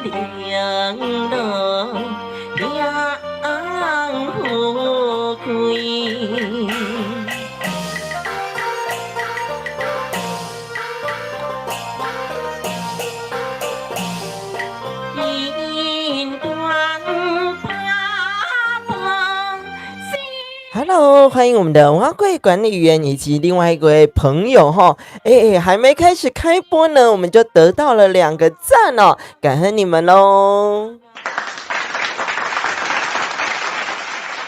亮路迎富贵。Hello， 欢迎我们的蛙柜管理员以及另外一位朋友哈，还没开始开播呢，我们就得到了2个赞哦，感恩你们喽。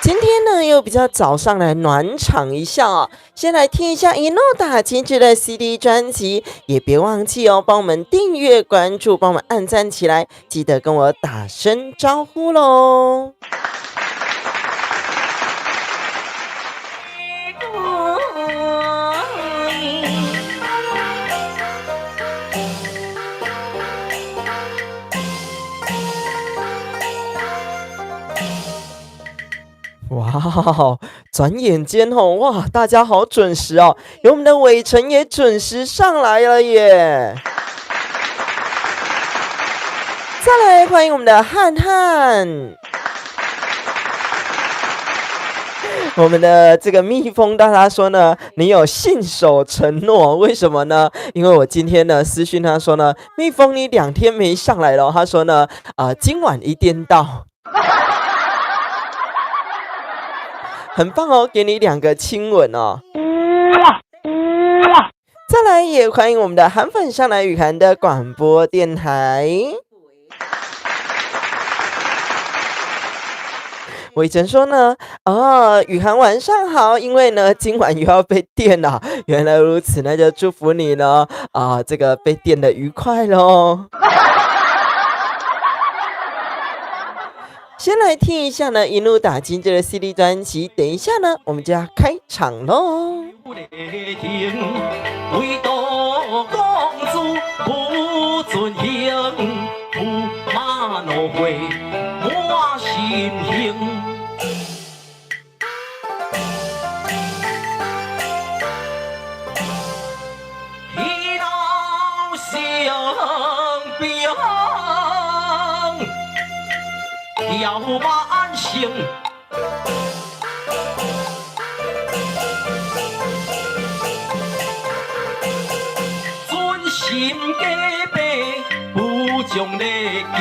今天呢又比较早上来暖场一下哦，先来听一下一诺打精致的 CD 专辑，也别忘记哦，帮我们订阅关注，帮我们按赞起来，记得跟我打声招呼咯。哇，转眼间哦，哇，大家好准时哦，有我们的伟成也准时上来了耶。再来欢迎我们的汉汉，我们的这个蜜蜂大大说呢，你有信守承诺，为什么呢？因为我今天呢私讯他说呢，蜜蜂你2天没上来了，他说呢，今晚一定到。很棒哦，给你2个亲吻哦。再来也欢迎我们的韩粉上来雨涵的广播电台。伟成说呢，雨涵晚上好，因为呢今晚又要被电了，原来如此，那就祝福你呢，这个被电的愉快咯。先来听一下呢，一路打精致的 CD 专辑。等一下呢，我们就要开场喽。唯独公主不准行，驸马怒火满心兴。一道相兵。要万幸，尊心加倍，不将礼敬，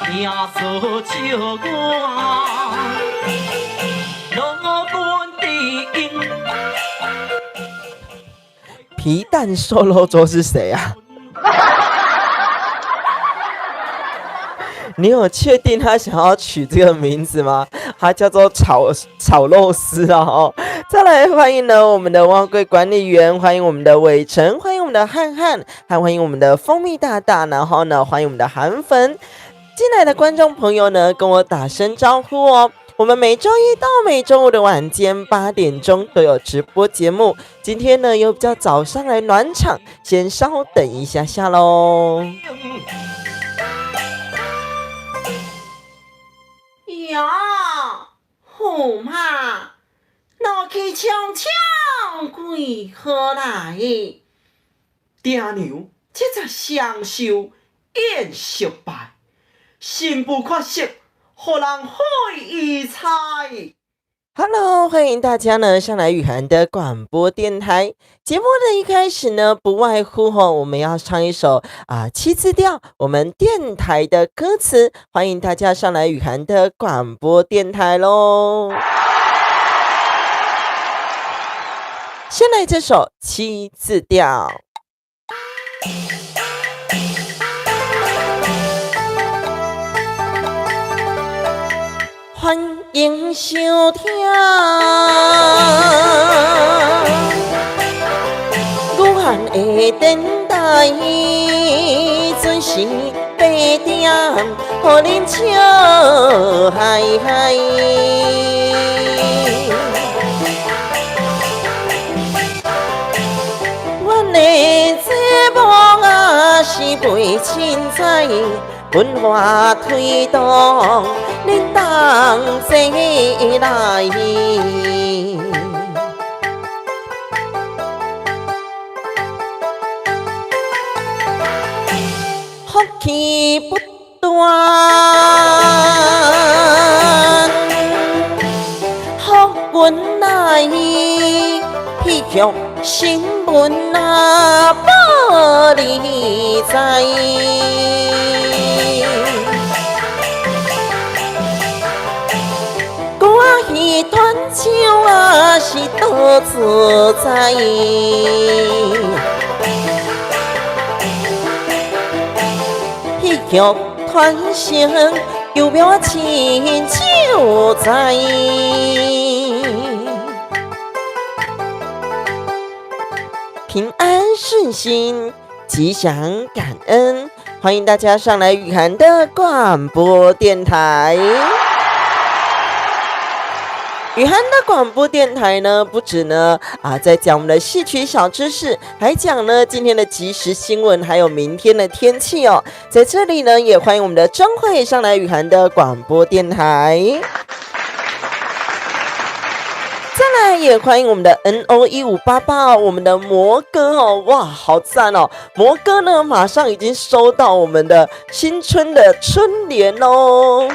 行错笑我，乐观第一。皮蛋瘦肉粥是谁啊？你有确定他想要取这个名字吗？他叫做炒肉丝哦。再来欢迎呢我们的蛙柜管理员，欢迎我们的伟成，欢迎我们的汉汉，还欢迎我们的蜂蜜大大，然后呢欢迎我们的韩粉。进来的观众朋友呢，跟我打声招呼哦。我们每周一到每周五的晚间8点钟都有直播节目。今天呢又比较早上来暖场，先稍等一下下咯。呀，驸马，拿去枪枪归何来？爹娘这才享受宴失败，心不缺席，何人会意猜？Hello， 欢迎大家呢上来雨涵的广播电台。节目的一开始呢，不外乎我们要唱一首7字调我们电台的歌词，欢迎大家上来雨涵的广播电台咯。先来这首7字调。欢迎收听，武汉的电台，准时8点，予恁笑嗨嗨。阮的节目是陪凊彩。文化推动，恁同齐来。福气不断，福运来，喜剧新闻啊报你知。欢喜团笑啊，是多自在。喜剧团声有表情就在。平安顺心，吉祥感恩，欢迎大家上来雨涵的广播电台。雨涵的广播电台呢，不止呢在讲我们的戏曲小知识，还讲呢今天的即时新闻，还有明天的天气哦。在这里呢，也欢迎我们的钟慧上来雨涵的广播电台。再来也欢迎我们的 NO1588，我们的魔哥哦，哇，好赞哦！魔哥呢，马上已经收到我们的新春的春联哦。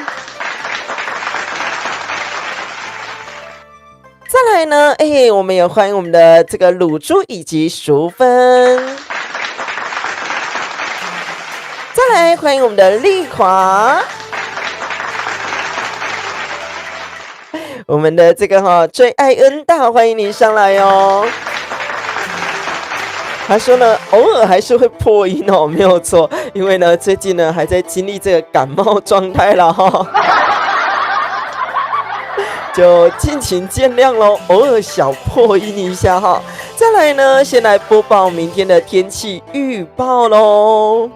再来呢，我们也欢迎我们的这个卤猪以及淑芬。再来欢迎我们的丽华，我们的这个最爱恩大，欢迎您上来哦。他说呢，偶尔还是会破音哦，没有错，因为呢最近呢还在经历这个感冒状态了哈。就敬请见谅咯，偶尔小破音一下哈。再来呢，先来播报明天的天气预报咯。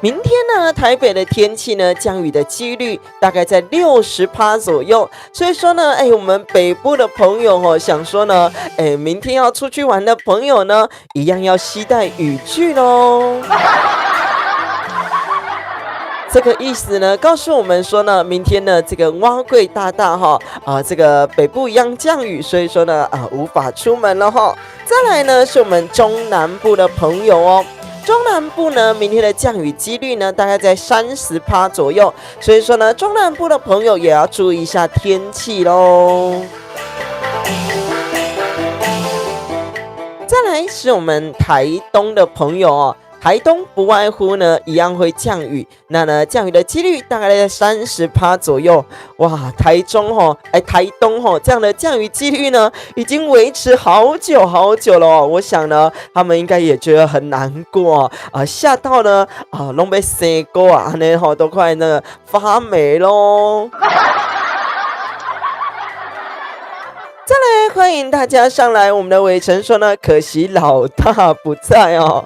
明天呢，台北的天气呢，降雨的几率大概在60%左右。所以说呢，我们北部的朋友想说呢，明天要出去玩的朋友呢，一样要携带雨具咯。这个意思呢，告诉我们说呢，明天呢，这个蛙贵大大这个北部一样降雨，所以说呢，无法出门了哈。再来呢，是我们中南部的朋友哦。中南部呢，明天的降雨几率呢，大概在30%左右，所以说呢，中南部的朋友也要注意一下天气咯。再来是我们台东的朋友哦。台东不外乎呢，一样会降雨，那呢，降雨的几率大概在30%左右。哇，台东这样的降雨几率呢，已经维持好久好久了哦。我想呢，他们应该也觉得很难过吓到呢都被生过啊，那都快呢发霉咯。再来欢迎大家上来，我们的伟成说呢，可惜老大不在哦。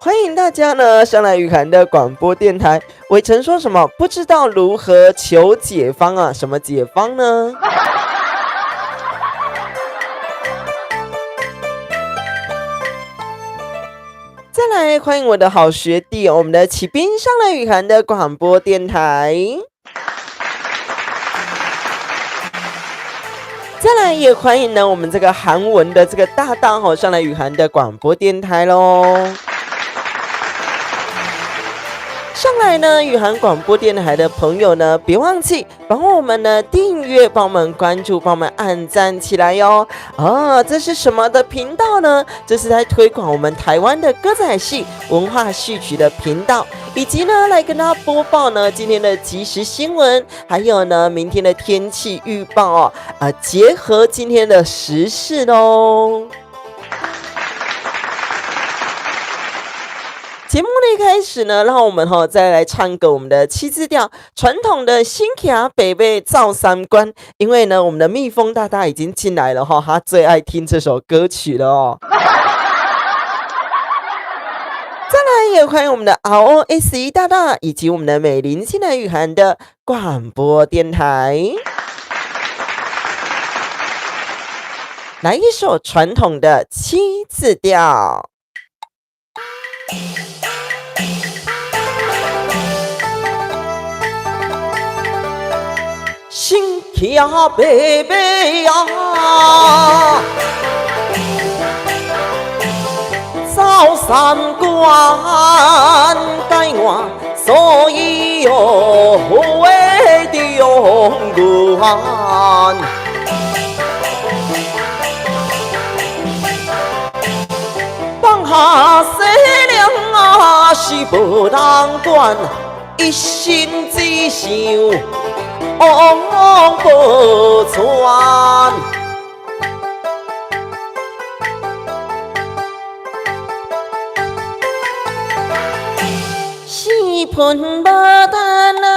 欢迎大家呢上来雨涵的广播电台。伟成说什么？不知道如何求解方啊？什么解方呢？再来欢迎我的好学弟，我们的启斌上来雨涵的广播电台。再来也欢迎呢我们这个韩文的这个大大上来雨涵的广播电台咯。上来呢，雨涵广播电台的朋友呢，别忘记帮我们呢订阅、帮我们关注、帮我们按赞起来哟。这是什么的频道呢？这是在推广我们台湾的歌仔戏文化戏曲的频道，以及呢来跟大家播报呢今天的即时新闻，还有呢明天的天气预报结合今天的时事咯。节目的一开始呢，让我们再来唱个我们的7字调传统的新卡北北造三关，因为呢我们的蜜蜂大大已经进来了他最爱听这首歌曲了哦。再来也欢迎我们的 ROSE 大大以及我们的美玲现代雨涵的广播电台，来一首传统的7字调。心气啊白白啊，走三关改我所以有会的永远。放下西凉啊是无人管，一心只想往无传。四盆无担啊，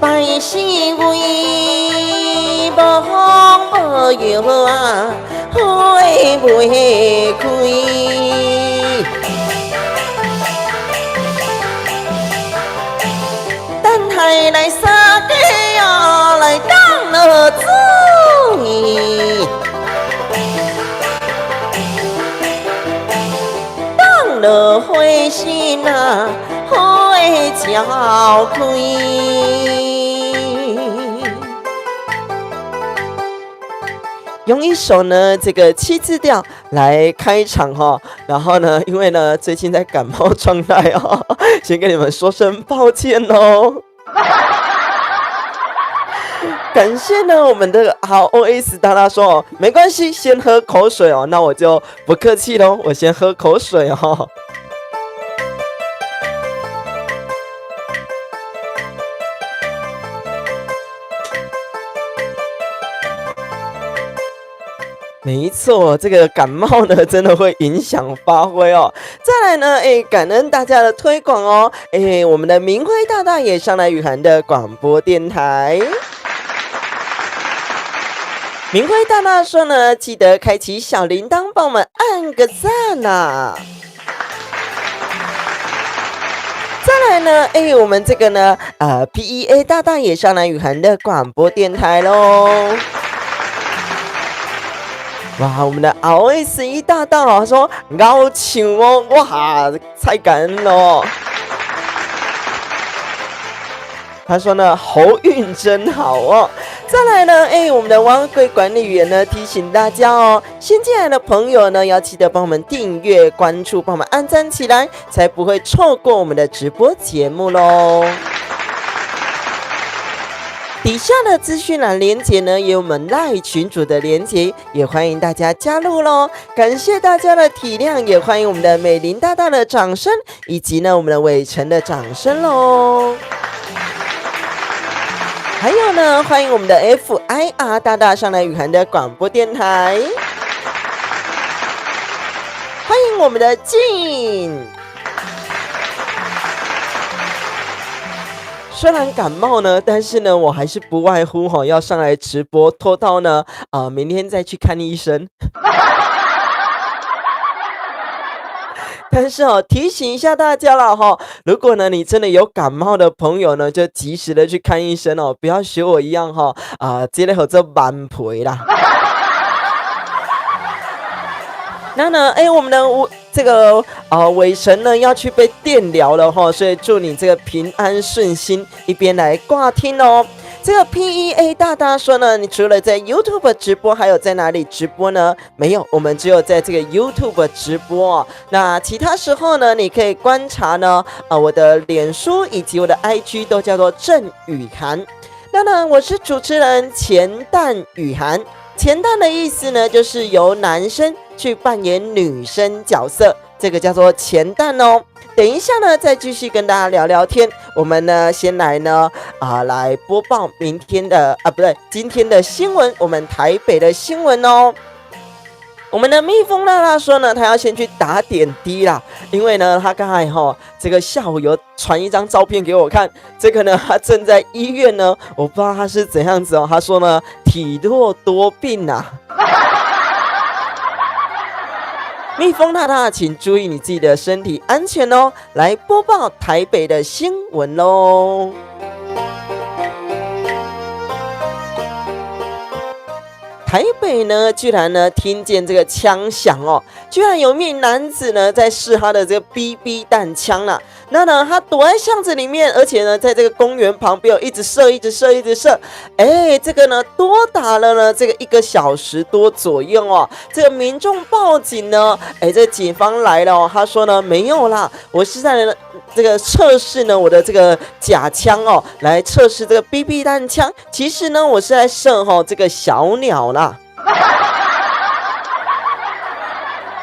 百姓为无风无药啊，花袂开。等待来杀鸡啊，来当了主意。了花心啊，花照开。用一首呢这个7字调来开场哈，然后呢，因为呢最近在感冒状态哦，先跟你们说声抱歉哦。感谢呢我们的ROS 大大说哦，没关系，先喝口水哦，那我就不客气咯，我先喝口水哦。没错，这个感冒呢，真的会影响发挥哦。再来呢，感恩大家的推广哦。我们的明辉大大也上来雨涵的广播电台。明辉大大说呢，记得开启小铃铛，帮我们按个赞啊。再来呢，我们这个呢，PEA 大大也上来雨涵的广播电台咯。哇，我们的 ROS 大大他说高唱哦，哇，太感恩了哦。他说呢，喉韵真好哦。再来呢，我们的蛙柜管理员呢提醒大家哦，新进来的朋友呢要记得帮我们订阅、关注，帮我们按赞起来，才不会错过我们的直播节目咯。底下的资讯栏连结呢，也有我们赖群组的连结，也欢迎大家加入咯。感谢大家的体谅，也欢迎我们的美玲大大的掌声，以及呢我们的伟成的掌声咯。还有呢，欢迎我们的 FIR 大大上来雨涵的广播电台，欢迎我们的静。虽然感冒呢，但是呢，我还是不外乎要上来直播，拖到呢明天再去看医生。但是提醒一下大家了如果呢你真的有感冒的朋友呢，就及时的去看医生不要学我一样这类这慢陪啦。那呢我们的这个伟成呢要去被电疗了所以祝你这个平安顺心，一边来挂听哦。这个 PEA 大大说呢，你除了在 YouTube 直播，还有在哪里直播呢？没有，我们只有在这个 YouTube 直播那其他时候呢，你可以观察呢我的脸书以及我的 IG 都叫做郑雨涵。那呢，我是主持人钱蛋雨涵。钱蛋的意思呢，就是由男生去扮演女生角色，这个叫做钱蛋哦。等一下呢，再继续跟大家聊聊天。我们呢，先来呢来播报明天的今天的新闻，我们台北的新闻哦。我们的蜜蜂娜娜说呢，她要先去打点滴啦，因为呢，她刚才这个下午有传一张照片给我看，这个呢，她正在医院呢，我不知道她是怎样子她说呢，体弱多病啊。蜜蜂大大，请注意你自己的身体安全哦。来播报台北的新闻喽。台北呢，居然呢听见这个枪响哦，居然有一名男子呢在试他的这个 BB 弹枪啦。那呢，他躲在巷子里面，而且呢，在这个公园旁边一直射，一直射，一直射。哎，这个呢，多打了呢这个1个小时多左右哦。这个民众报警呢，哎，这警方来了哦，他说呢没有啦，我是在这个测试呢我的这个假枪哦，来测试这个 BB 弹枪。其实呢，我是在射这个小鸟啦。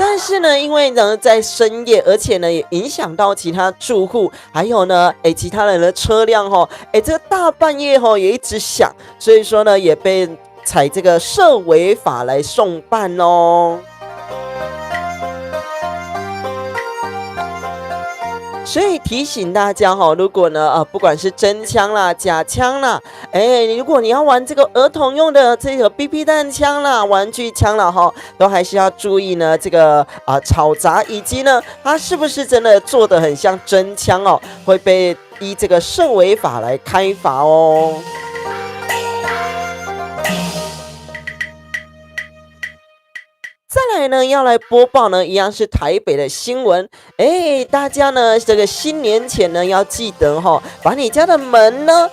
但是呢，因为呢在深夜，而且呢也影响到其他住户，还有呢，其他人的车辆这个大半夜也一直响，所以说呢也被采这个涉违法来送办哦。所以提醒大家如果呢不管是真枪啦、假枪啦，如果你要玩这个儿童用的这个 BB 弹枪啦、玩具枪啦都还是要注意呢这个吵杂，以及呢它是不是真的做得很像真枪会被依这个涉违法来开罚哦。再来呢，要来播报呢，一样是台北的新闻。大家呢，这个新年前呢，要记得把你家的门呢，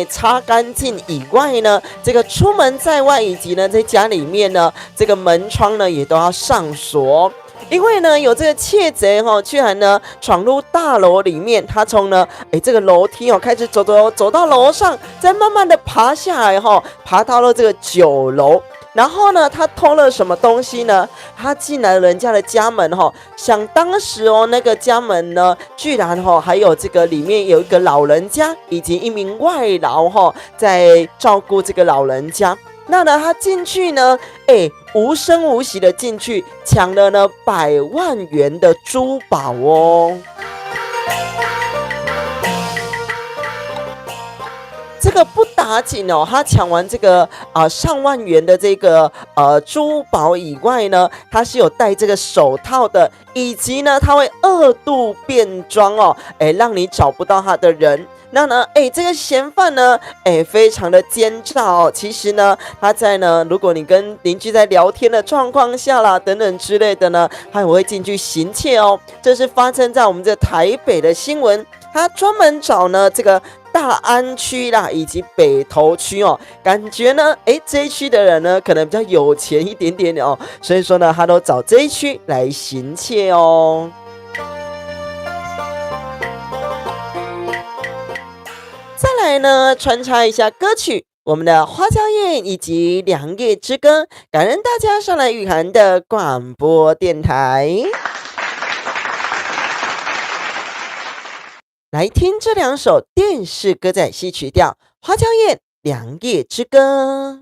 擦干净以外呢，这个出门在外以及呢，在家里面呢，这个门窗呢，也都要上锁。因为呢，有这个窃贼居然呢闯入大楼里面，他从呢这个楼梯开始走到楼上，再慢慢的爬下来爬到了这个9楼。然后呢，他偷了什么东西呢？他进来人家的家门想当时那个家门呢，居然还有这个里面有一个老人家以及一名外劳在照顾这个老人家。那呢，他进去呢，无声无息的进去抢了呢100万元的珠宝哦。这个不打紧他抢完这个上万元的这个珠宝以外呢，他是有戴这个手套的，以及呢他会2度变装让你找不到他的人。那呢，这个嫌犯呢，非常的奸诈其实呢，他在呢，如果你跟邻居在聊天的状况下啦，等等之类的呢，他也会进去行窃哦。这是发生在我们这台北的新闻，他专门找呢这个大安区啦，以及北投区感觉呢，这一区的人呢，可能比较有钱一点点所以说呢，他都找这一区来行窃哦。再来呢，穿插一下歌曲，我们的花娇燕以及良夜之歌，感恩大家上来御寒的广播电台。来听这2首电视歌仔戏曲调，花娇燕、良夜之歌。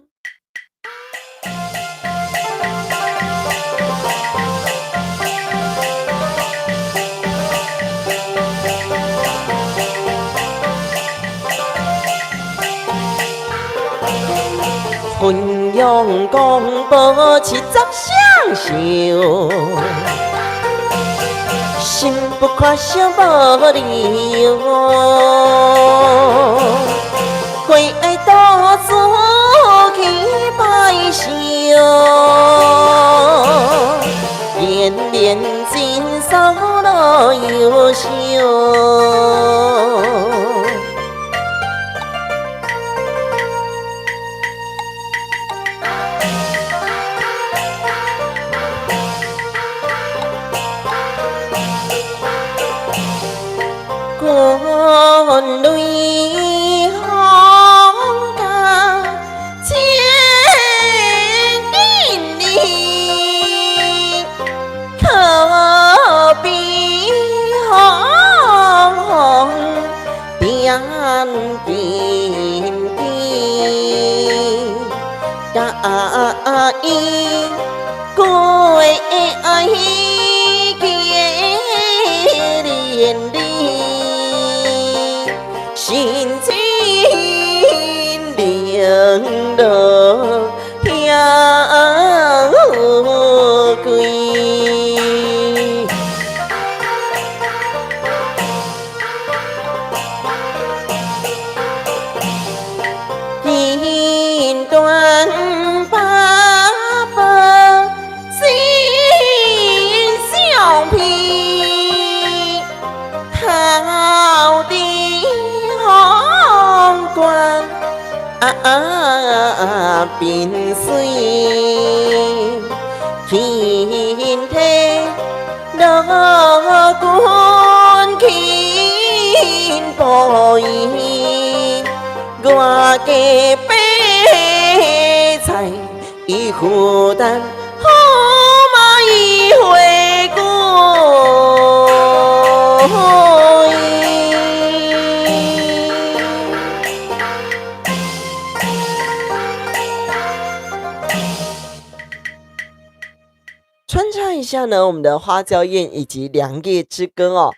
昆阳广播7十相寿，心不快想无理由，归爱多做去拜寿，连连金扫了优秀。滚泪红甲千金里，可比红点点滴，假意归爱结连理。心情凉了飘归，片段把冰水，天梯乐观轻步移，我家白菜已负担，好嘛已回过。穿插一下呢，我们的花娇艳以及良夜之歌哦，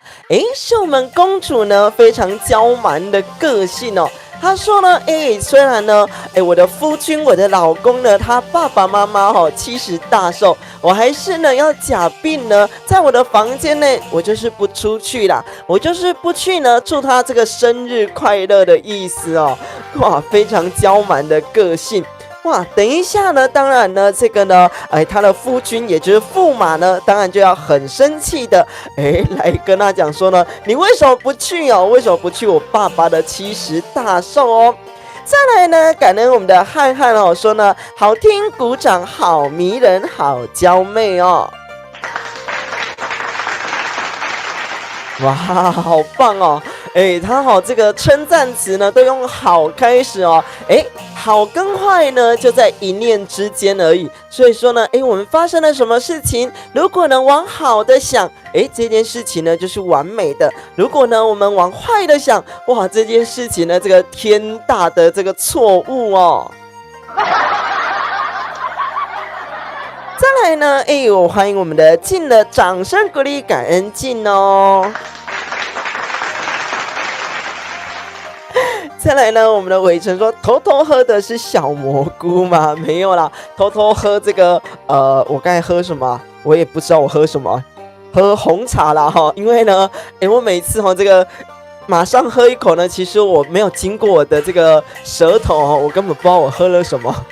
是我们公主呢非常娇蛮的个性哦。她说呢，虽然呢，我的夫君，我的老公呢，他爸爸妈妈70大寿，我还是呢要假病呢，在我的房间内，我就是不出去啦，我就是不去呢，祝他这个生日快乐的意思哦。哇，非常娇蛮的个性。哇，等一下呢，当然呢，这个呢，他的夫君也就是驸马呢，当然就要很生气的，来跟他讲说呢，你为什么不去哦？为什么不去我爸爸的70大寿哦？再来呢，感恩我们的汉汉哦，说呢，好听，鼓掌，好迷人，好娇媚哦。哇，好棒哦！他这个称赞词呢，都用好开始哦。好跟坏呢，就在一念之间而已。所以说呢，我们发生了什么事情，如果呢往好的想，这件事情呢就是完美的；如果呢我们往坏的想，哇，这件事情呢这个天大的这个错误哦。再来呢，我欢迎我们的静的掌声鼓励，感恩静哦。再来呢，我们的伟成说，偷偷喝的是小蘑菇吗？没有啦，偷偷喝这个我刚才喝什么？我也不知道我喝什么，喝红茶啦哈。因为呢，我每次这个马上喝一口呢，其实我没有经过我的这个舌头我根本不知道我喝了什么。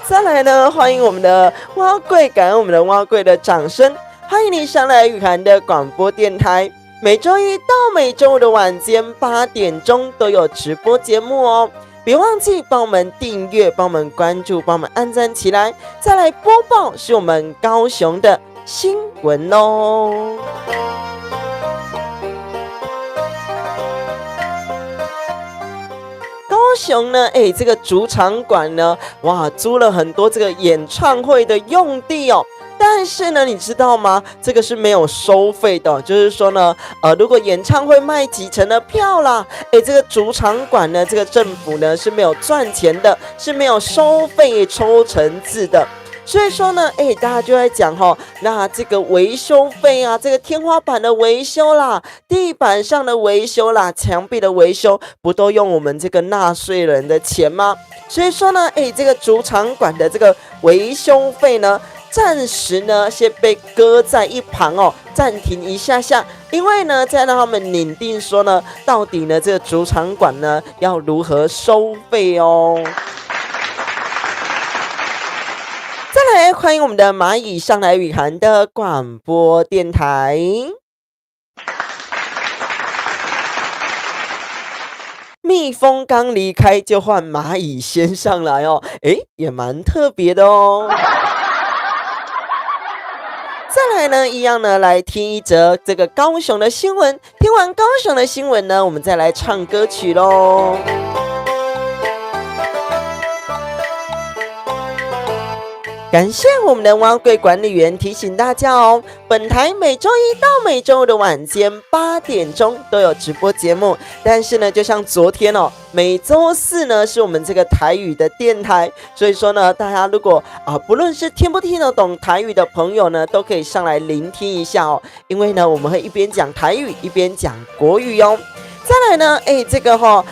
再来呢，欢迎我们的蛙贵，感恩我们的蛙贵的掌声，欢迎你上来雨涵的广播电台。每周一到每周五的晚间8点钟都有直播节目哦，别忘记帮我们订阅、帮我们关注、帮我们按赞起来。再来播报是我们高雄的新闻哦。高雄呢，这个主场馆呢，哇，租了很多这个演唱会的用地哦。但是呢，你知道吗？这个是没有收费的，就是说呢，如果演唱会卖几成的票啦，这个主场馆呢，这个政府呢是没有赚钱的，是没有收费抽成制的。所以说呢，大家就在讲那这个维修费啊，这个天花板的维修啦，地板上的维修啦，墙壁的维修，不都用我们这个纳税人的钱吗？所以说呢，这个主场馆的这个维修费呢，暂时呢先被搁在一旁暂停一下下，因为呢再让他们拟定说呢，到底呢这个主场馆呢要如何收费哦。再来欢迎我们的蚂蚁上来雨涵的广播电台。蜜蜂刚离开就换蚂蚁先上来哦，也蛮特别的哦。再来呢，一样呢，来听一则这个高雄的新闻。听完高雄的新闻呢，我们再来唱歌曲咯。感谢我们的蛙柜管理员提醒大家哦，本台每周一到每周五的晚间8点钟都有直播节目，但是呢，就像昨天每周四呢是我们这个台语的电台，所以说呢，大家如果不论是听不听得懂台语的朋友呢，都可以上来聆听一下哦，因为呢，我们会一边讲台语一边讲国语哦。再来呢，这个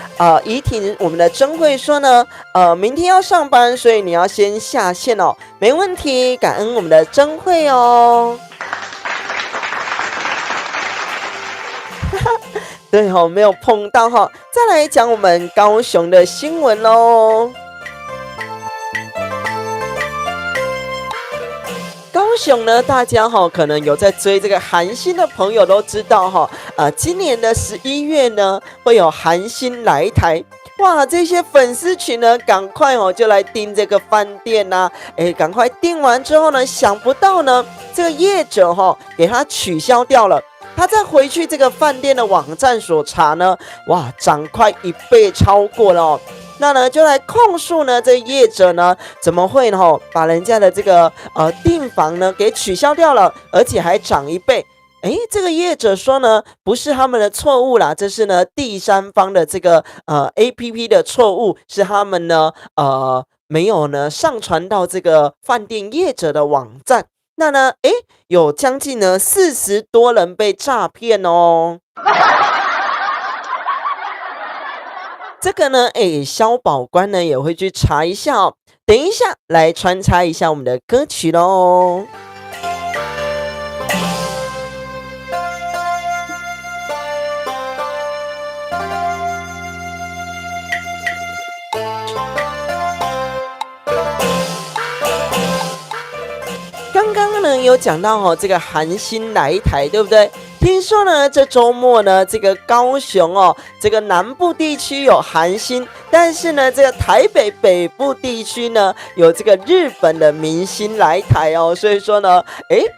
怡婷我们的珍慧说呢，明天要上班，所以你要先下线哦，没问题，感恩我们的珍慧哦。对没有碰到再来讲我们高雄的新闻咯。高雄呢，大家可能有在追这个韩星的朋友都知道今年的11月呢会有韩星来台。哇，这些粉丝群呢，赶快就来订这个饭店呐！赶快订完之后呢，想不到呢，这个业者给他取消掉了。他再回去这个饭店的网站所查呢，哇，涨快1倍超过了那呢就来控诉呢，这个业者呢怎么会把人家的这个订房呢给取消掉了，而且还涨1倍。这个业者说呢，不是他们的错误啦，这是呢第三方的这个APP 的错误，是他们呢没有呢上传到这个饭店业者的网站。那呢有将近呢40多人被诈骗哦。这个呢消保官呢也会去查一下哦。等一下来穿插一下我们的歌曲咯。刚刚呢有讲到这个韩星来台，对不对？听说呢这周末呢这个高雄这个南部地区有韩星，但是呢这个台北北部地区呢有这个日本的明星来台所以说呢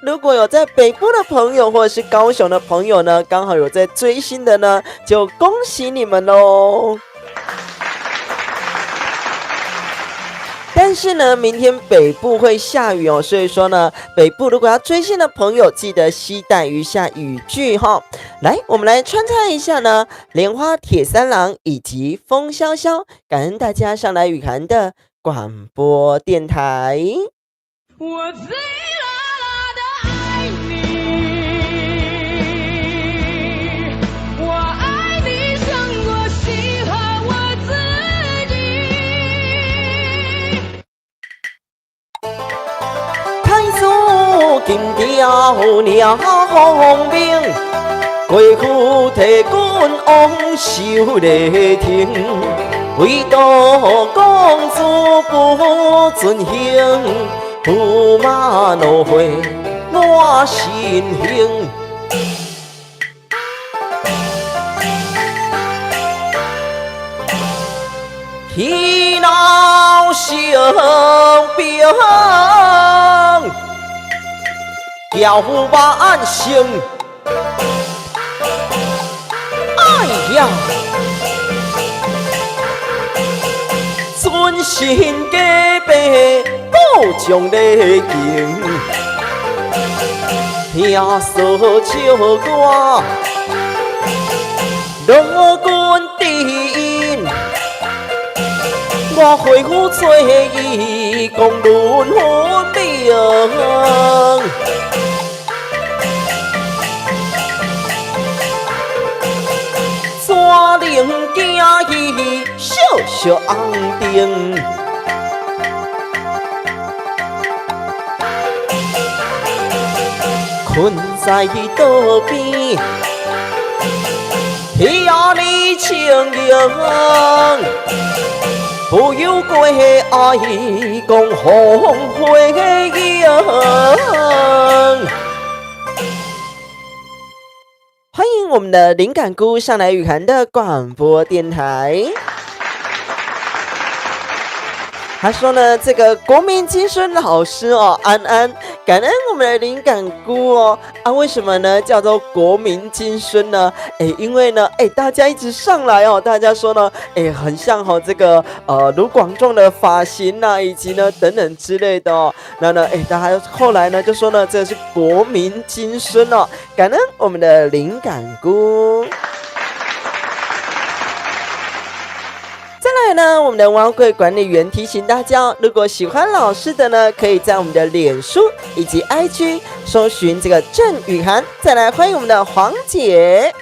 如果有在北部的朋友或者是高雄的朋友呢，刚好有在追星的呢，就恭喜你们咯。但是呢，明天北部会下雨所以说呢，北部如果要追星的朋友，记得携带一下雨具来，我们来穿插一下呢，莲花铁三郎以及风萧萧，感恩大家上来雨涵的广播电台。我最辣辣的爱你，我爱你胜过喜欢我自己。太祖金雕鸟红明，过去提君王受礼听，唯独公主不尊行，驸马怒火我心兴。天老生病，叫万姓。哎呀，尊神加倍保重礼敬，听说笑歌罗君殿，我回府找伊讲论分明。山灵惊伊小小红灯，困在道边，听你情影，不由过爱讲红花影。欢迎我们的灵感菇上来雨涵的广播电台。他说呢，这个国民金孙老师安安，感恩我们的灵感菇为什么呢叫做国民金孙呢？因为呢大家一直上来大家说呢很像这个卢广仲的发型以及呢等等之类的那呢大家后来呢就说呢这是国民金孙感恩我们的灵感菇。再来呢，我们的蛙柜管理员提醒大家，如果喜欢老师的呢，可以在我们的脸书以及 IG 搜寻这个郑雨涵。再来欢迎我们的黄姐。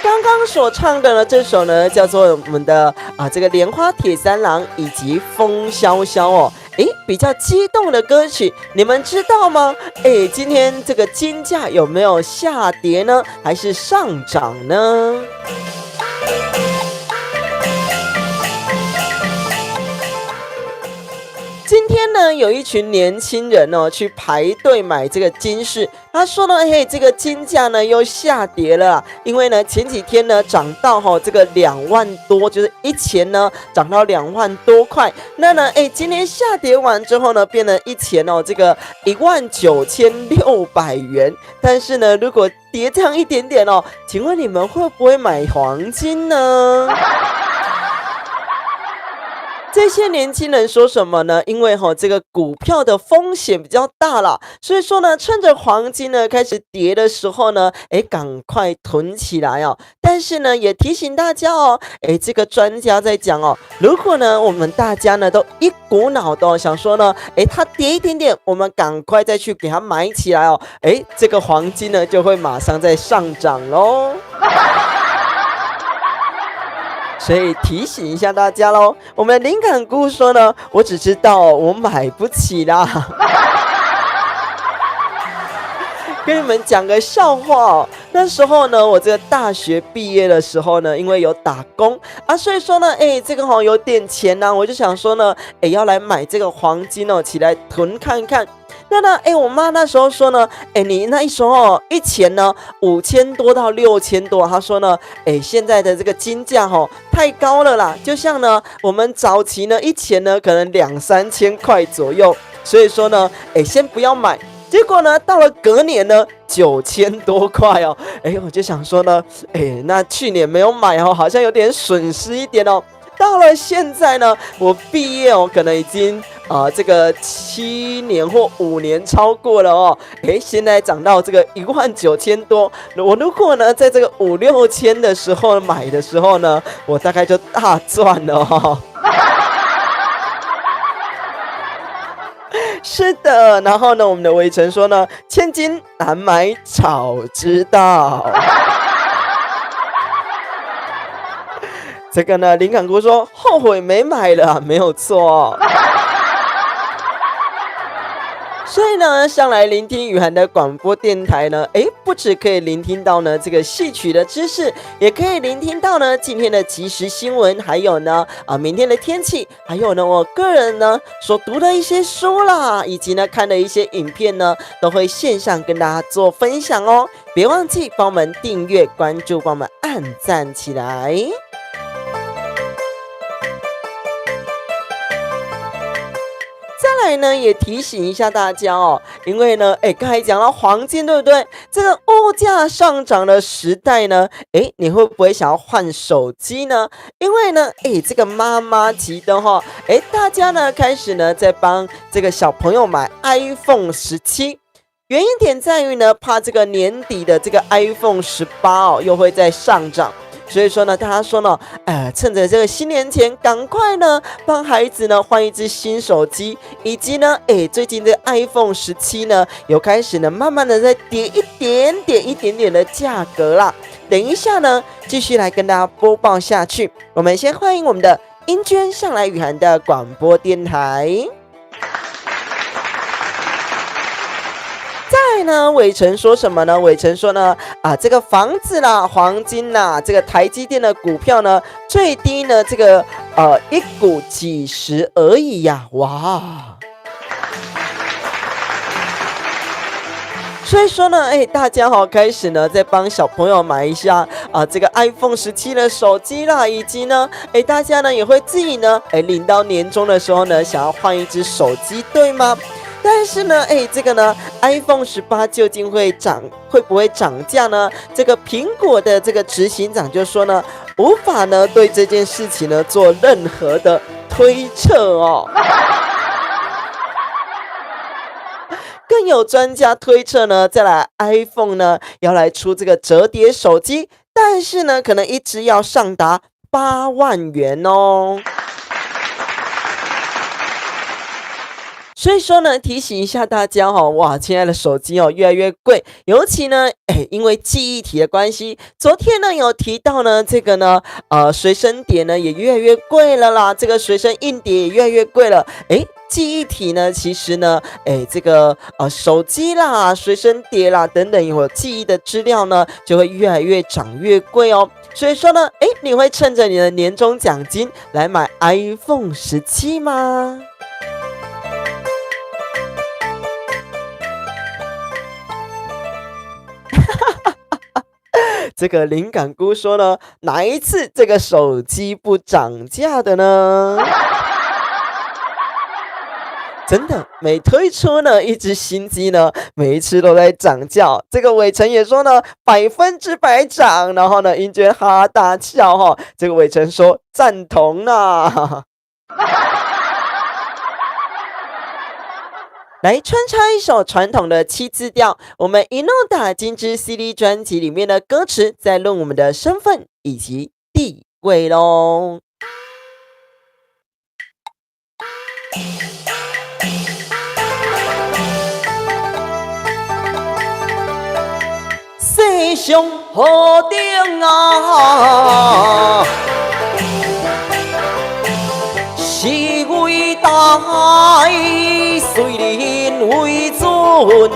刚刚所唱的呢，这首呢叫做我们的这个莲花铁三郎以及风萧萧比较激动的歌曲，你们知道吗？今天这个金价有没有下跌呢，还是上涨呢？今天呢，有一群年轻人哦，去排队买这个金饰。他说呢，嘿，这个金价呢又下跌了啦，因为呢前几天呢涨到这个2万多，就是一钱呢涨到2万多块。那呢，今天下跌完之后呢，变成一钱这个19600元。但是呢，如果跌这样一点点请问你们会不会买黄金呢？这些年轻人说什么呢？因为这个股票的风险比较大啦，所以说呢，趁着黄金呢开始跌的时候呢，赶快囤起来哦。但是呢，也提醒大家哦，这个专家在讲哦，如果呢我们大家呢都一股脑的想说呢，它跌一点点，我们赶快再去给它买起来哦，这个黄金呢就会马上再上涨咯。所以提醒一下大家咯，我们灵感姑说呢，我只知道我买不起啦。跟你们讲个笑话哦，那时候呢，我这个大学毕业的时候呢，因为有打工啊，所以说呢，这个有点钱呢，我就想说呢，要来买这个黄金哦，起来囤看看。那呢，我妈那时候说呢，你那一时候一钱呢5000多到6000多，她说呢，现在的这个金价太高了啦，就像呢我们早期呢一钱呢可能2-3千块左右，所以说呢，先不要买。结果呢，到了隔年呢，9000多块哦，我就想说呢，那去年没有买好像有点损失一点哦。到了现在呢，我毕业可能已经这个7年或5年超过了哦，现在涨到这个19000多，我如果呢在这个5-6千的时候买的时候呢，我大概就大赚了哦。是的，然后呢，我们的伟成说呢，千金难买早知道。这个呢，林感姑说后悔没买了，没有错。所以呢，上来聆听雨涵的广播电台呢，不只可以聆听到呢这个戏曲的知识，也可以聆听到呢今天的即时新闻，还有呢明天的天气，还有呢我个人呢所读的一些书啦，以及呢看的一些影片呢，都会线上跟大家做分享哦。别忘记帮我们订阅、关注，帮我们按赞起来。再来呢，也提醒一下大家哦，因为呢，刚才讲到黄金，对不对？这个物价上涨的时代呢，你会不会想要换手机呢？因为呢，这个妈妈级的哈，大家呢开始呢在帮这个小朋友买 iPhone 17，原因点在于呢，怕这个年底的这个 iPhone 18哦又会再上涨。所以说呢，大家说呢，趁着这个新年前，赶快呢帮孩子呢换一只新手机，以及呢，最近的 iPhone 17呢，有开始呢慢慢的在跌一点点的价格啦。等一下呢，继续来跟大家播报下去。我们先欢迎我们的英娟上来雨涵的广播电台。再来呢，伟成说什么呢？伟成说呢，这个房子啦、黄金啦，这个台积电的股票呢，最低呢，这个一股几十而已呀，哇！所以说呢，大家开始呢在帮小朋友买一下这个 iPhone 17的手机啦，以及呢，大家呢也会自己呢，领到年终的时候呢，想要换一只手机，对吗？但是呢，这个呢 ，iPhone 18究竟会不会涨价呢？这个苹果的这个执行长就说呢，无法呢对这件事情呢做任何的推测哦。更有专家推测呢，再来 iPhone 呢要来出这个折叠手机，但是呢，可能一只要上达8万元哦。所以说呢，提醒一下大家哇，现在的手机越来越贵，尤其呢，因为记忆体的关系，昨天呢有提到呢，这个呢，随身碟呢也越来越贵了啦，这个随身硬碟也越来越贵了，记忆体呢，其实呢，这个手机啦、随身碟啦等等有记忆的资料呢，就会越来越涨越贵哦。所以说呢，你会趁着你的年终奖金来买 iPhone 17吗？这个灵感菇说呢，哪一次这个手机不涨价的呢？真的，每推出呢一只新机呢，每一次都在涨价。这个伟成也说呢，100%涨，然后呢，英娟哈哈大笑哈。这个伟成说赞同啦。来穿插一首传统的7字调，我们一怒打金枝 CD 专辑里面的歌词，在论我们的身份以及地位咯。世上何定啊，是伟大，虽然为尊，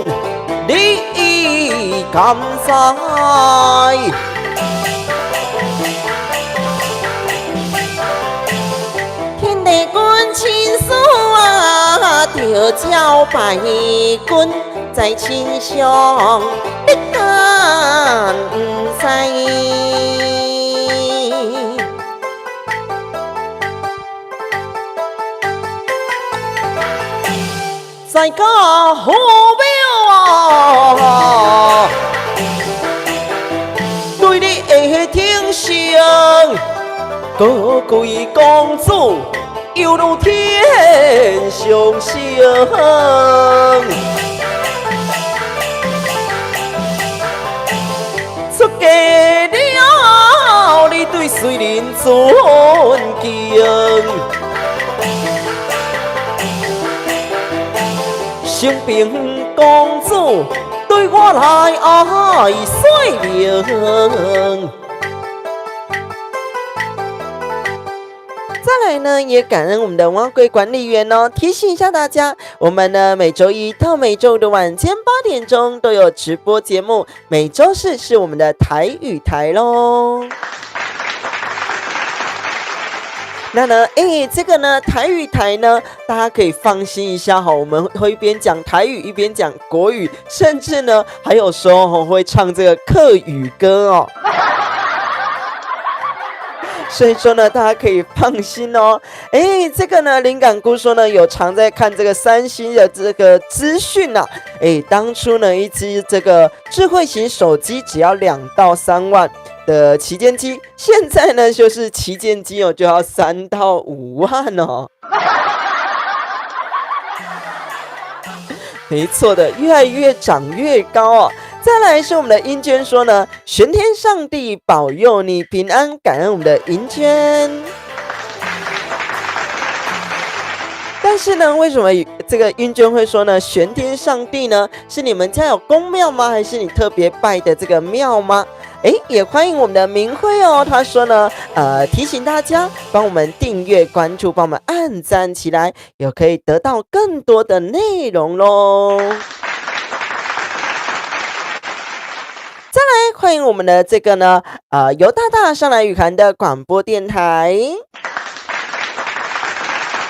你敢知？天地君亲属啊，着招败君在亲上，你敢不知？在家好庙啊，对你的挺身，高贵公主犹如天上星。出家了，你对谁人尊敬？生平公主对我来爱水灵。再来呢，也感恩我们的蛙柜管理员哦，提醒一下大家，我们呢每周一到每周五的晚间8点钟都有直播节目，每周四是我们的台语台咯。那呢，这个呢，台语台呢，大家可以放心一下哈，我们会一边讲台语一边讲国语，甚至呢，还有时候会唱这个客语歌哦。所以说呢，大家可以放心哦。这个呢，灵感菇说呢，有常在看这个三星的这个资讯呐。当初呢，一只这个智慧型手机只要2到3万的旗舰机，现在呢就是旗舰机哦，就要3到5万哦。没错的，越来越长越高哦。再来是我们的英娟说呢，玄天上帝保佑你平安，感恩我们的英娟。但是呢，为什么这个英娟会说呢？玄天上帝呢，是你们家有公庙吗？还是你特别拜的这个庙吗？也欢迎我们的明辉哦。他说呢，提醒大家帮我们订阅、关注，帮我们按赞起来，也可以得到更多的内容咯。再来欢迎我们的这个呢，尤大大上来雨涵的广播电台。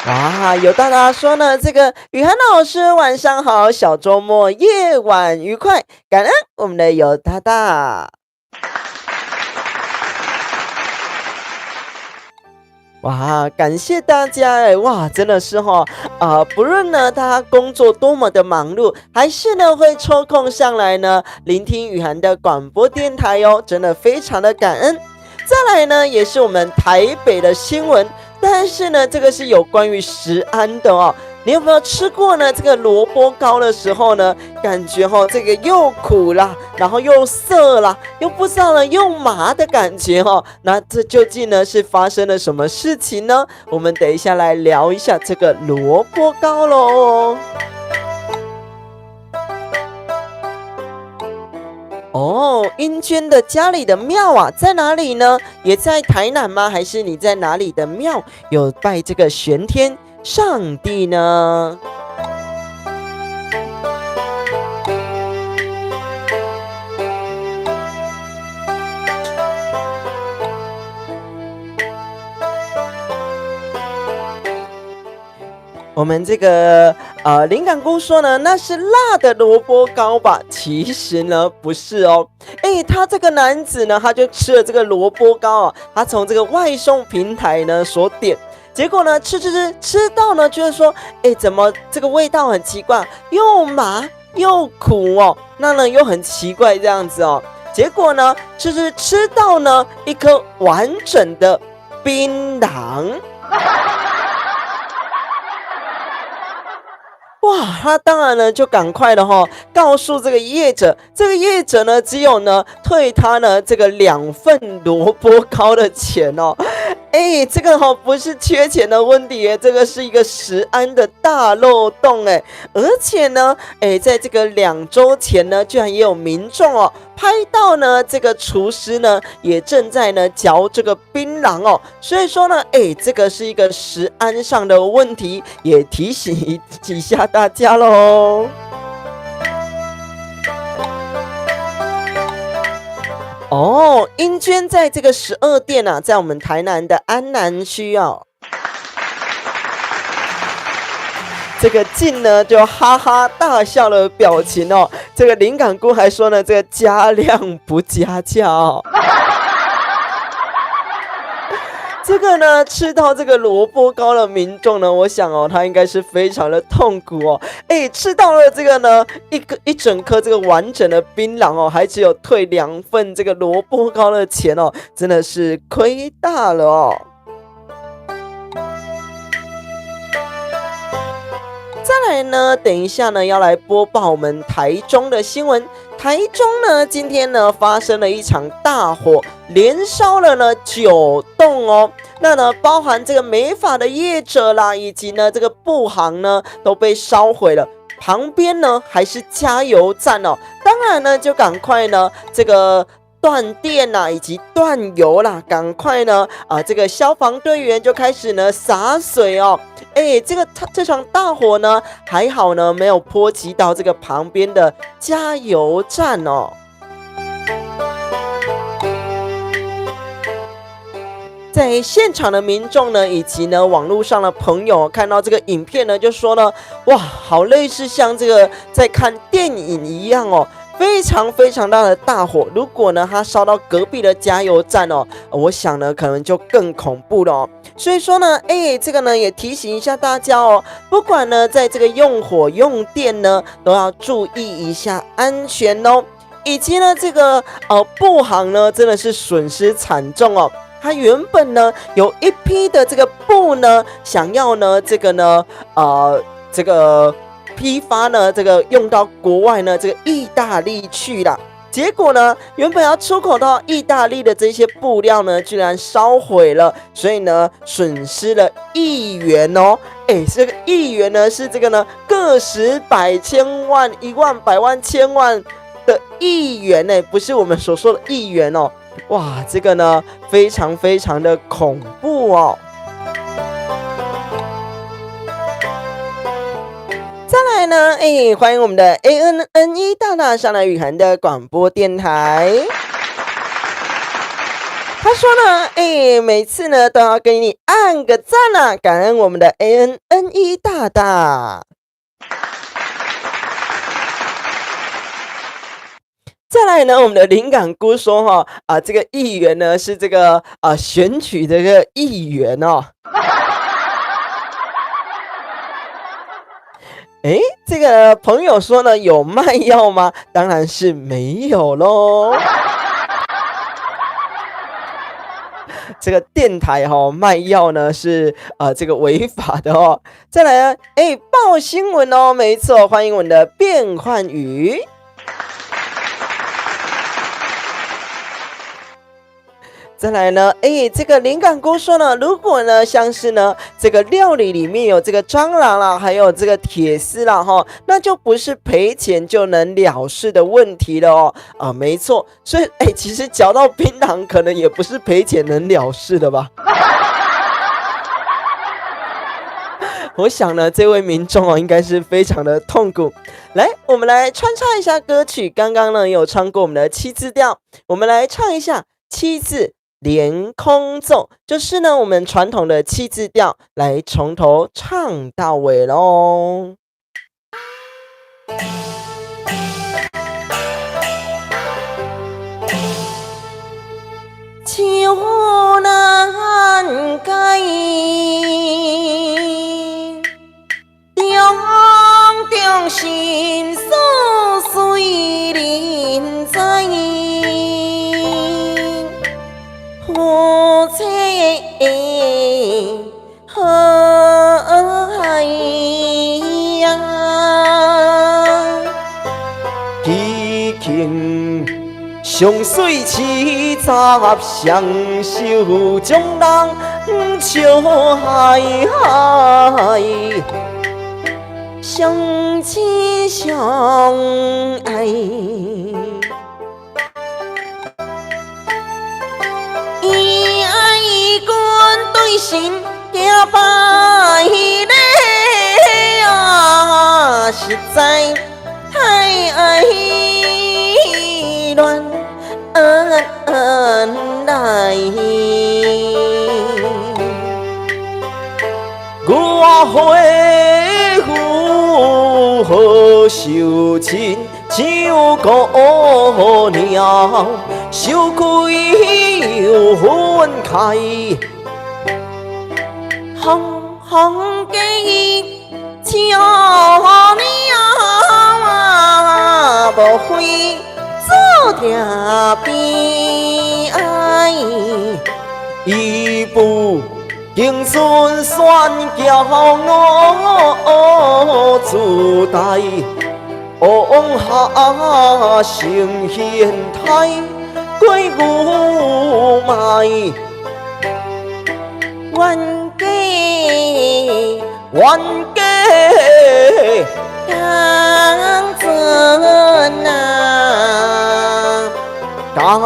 哇，尤大大说呢，这个雨涵老师晚上好，小周末夜晚愉快，感恩我们的尤大大。哇，感谢大家哇，真的是不论呢大家工作多么的忙碌，还是呢会抽空上来呢聆听雨涵的广播电台哦，真的非常的感恩。再来呢，也是我们台北的新闻，但是呢这个是有关于食安的哦。你有没有吃过呢？这个萝卜糕的时候呢，感觉这个又苦啦，然后又涩啦，又不知道呢又麻的感觉那这究竟呢是发生了什么事情呢？我们等一下来聊一下这个萝卜糕咯。英娟的家里的庙啊，在哪里呢？也在台南吗？还是你在哪里的庙有拜这个玄天上帝呢？我们这个灵感菇说呢，那是辣的萝卜糕吧？其实呢不是哦。他这个男子呢，他就吃了这个萝卜糕啊，他从这个外送平台呢所点，结果呢吃到呢，觉得说，怎么这个味道很奇怪，又麻又苦哦，那呢又很奇怪这样子哦，结果呢吃到呢一颗完整的槟榔。哇，他当然呢就赶快的告诉这个业者，这个业者呢只有呢退他呢这个2份萝卜糕的钱哦。这个不是缺钱的问题耶，这个是一个食安的大漏洞哎，而且呢在这个2周前呢，居然也有民众哦拍到呢这个厨师呢也正在呢嚼这个槟榔哦，所以说呢这个是一个食安上的问题，也提醒一下大家喽。英娟在这个12店啊，在我们台南的安南区哦。这个静呢就哈哈大笑的表情哦，这个灵感姑还说呢，这个加量不加价哦。这个呢，吃到这个萝卜糕的民众呢，我想哦，他应该是非常的痛苦哦。吃到了这个呢，一整颗这个完整的槟榔哦，还只有退2份这个萝卜糕的钱哦，真的是亏大了哦。再来呢，等一下呢，要来播报我们台中的新闻。台中呢，今天呢发生了一场大火，连烧了呢9栋哦。那呢，包含这个美发的业者啦，以及呢这个布行呢都被烧毁了。旁边呢还是加油站哦，当然呢就赶快呢这个断电啦，以及断油啦，赶快呢这个消防队员就开始呢洒水哦。这场大火呢还好呢没有波及到这个旁边的加油站哦。在现场的民众呢，以及呢网络上的朋友看到这个影片呢，就说呢，哇，好类似像这个在看电影一样哦。非常非常大的大火，如果呢它烧到隔壁的加油站哦，我想呢可能就更恐怖了哦。所以说呢，这个呢也提醒一下大家哦，不管呢在这个用火用电呢，都要注意一下安全哦。以及呢这个布行呢真的是损失惨重哦。它原本呢有一批的这个布呢，想要呢这个呢这个批发呢，这个用到国外呢，这个意大利去啦。结果呢，原本要出口到意大利的这些布料呢，居然烧毁了，所以呢，损失了1亿元哦。这个1亿元呢，是这个呢，个十百千万、1万、百万、千万的1亿元呢，不是我们所说的1亿元哦。哇，这个呢，非常非常的恐怖哦。再来呢，欢迎我们的 ANNE 大大上来雨涵的广播电台。他说呢，每次呢都要给你按个赞啊，感恩我们的 ANNE 大大。再来呢，我们的灵感姑说这个议员呢是这个选举的这个议员哦。这个朋友说呢，有卖药吗？当然是没有咯。这个电台卖药呢是这个违法的哦。再来报新闻哦，没错，欢迎我们的变换语。再来呢，这个灵感姑说呢，如果呢像是呢这个料理里面有这个蟑螂啦，还有这个铁丝啦那就不是赔钱就能了事的问题了哦。没错，所以其实嚼到槟榔可能也不是赔钱能了事的吧。我想呢，这位民众应该是非常的痛苦。来，我们来穿插一下歌曲，刚刚呢有唱过我们的7字调，我们来唱一下7字连空奏，就是呢我们传统的7字调，来从头唱到尾咯。有难改，中心所随人在，夫妻和爱呀，已经相随七十，相守将人笑嗨嗨，相亲相爱。以爱君对心行百里啊，实在太爱乱来。我回府好受亲，像姑娘羞愧又分开，红红记笑你啊，无悔做条悲哀，一步行顺选骄傲自大，往下成现态，鬼雾霾，冤家当真啊，当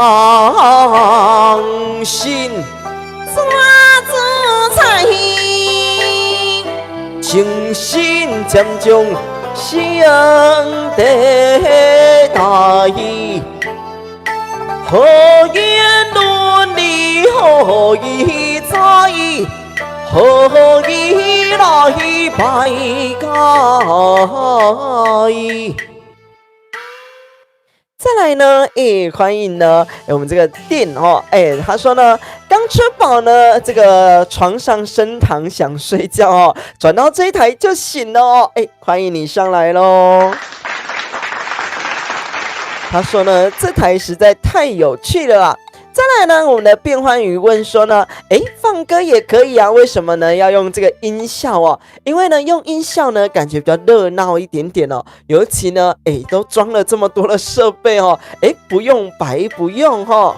心情深渐将相地大意，何言伦理何以在，何以来拜改。再来呢，欢迎呢，我们这个店哦，他说呢，刚吃饱呢，这个床上升堂想睡觉哦，转到这一台就醒了哦，欢迎你上来咯。他说呢，这台实在太有趣了啦。再来呢，我们的变欢语问说呢，放歌也可以啊，为什么呢要用这个音效哦？因为呢，用音效呢，感觉比较热闹一点点哦。尤其呢，都装了这么多的设备哦，不用白不用哦。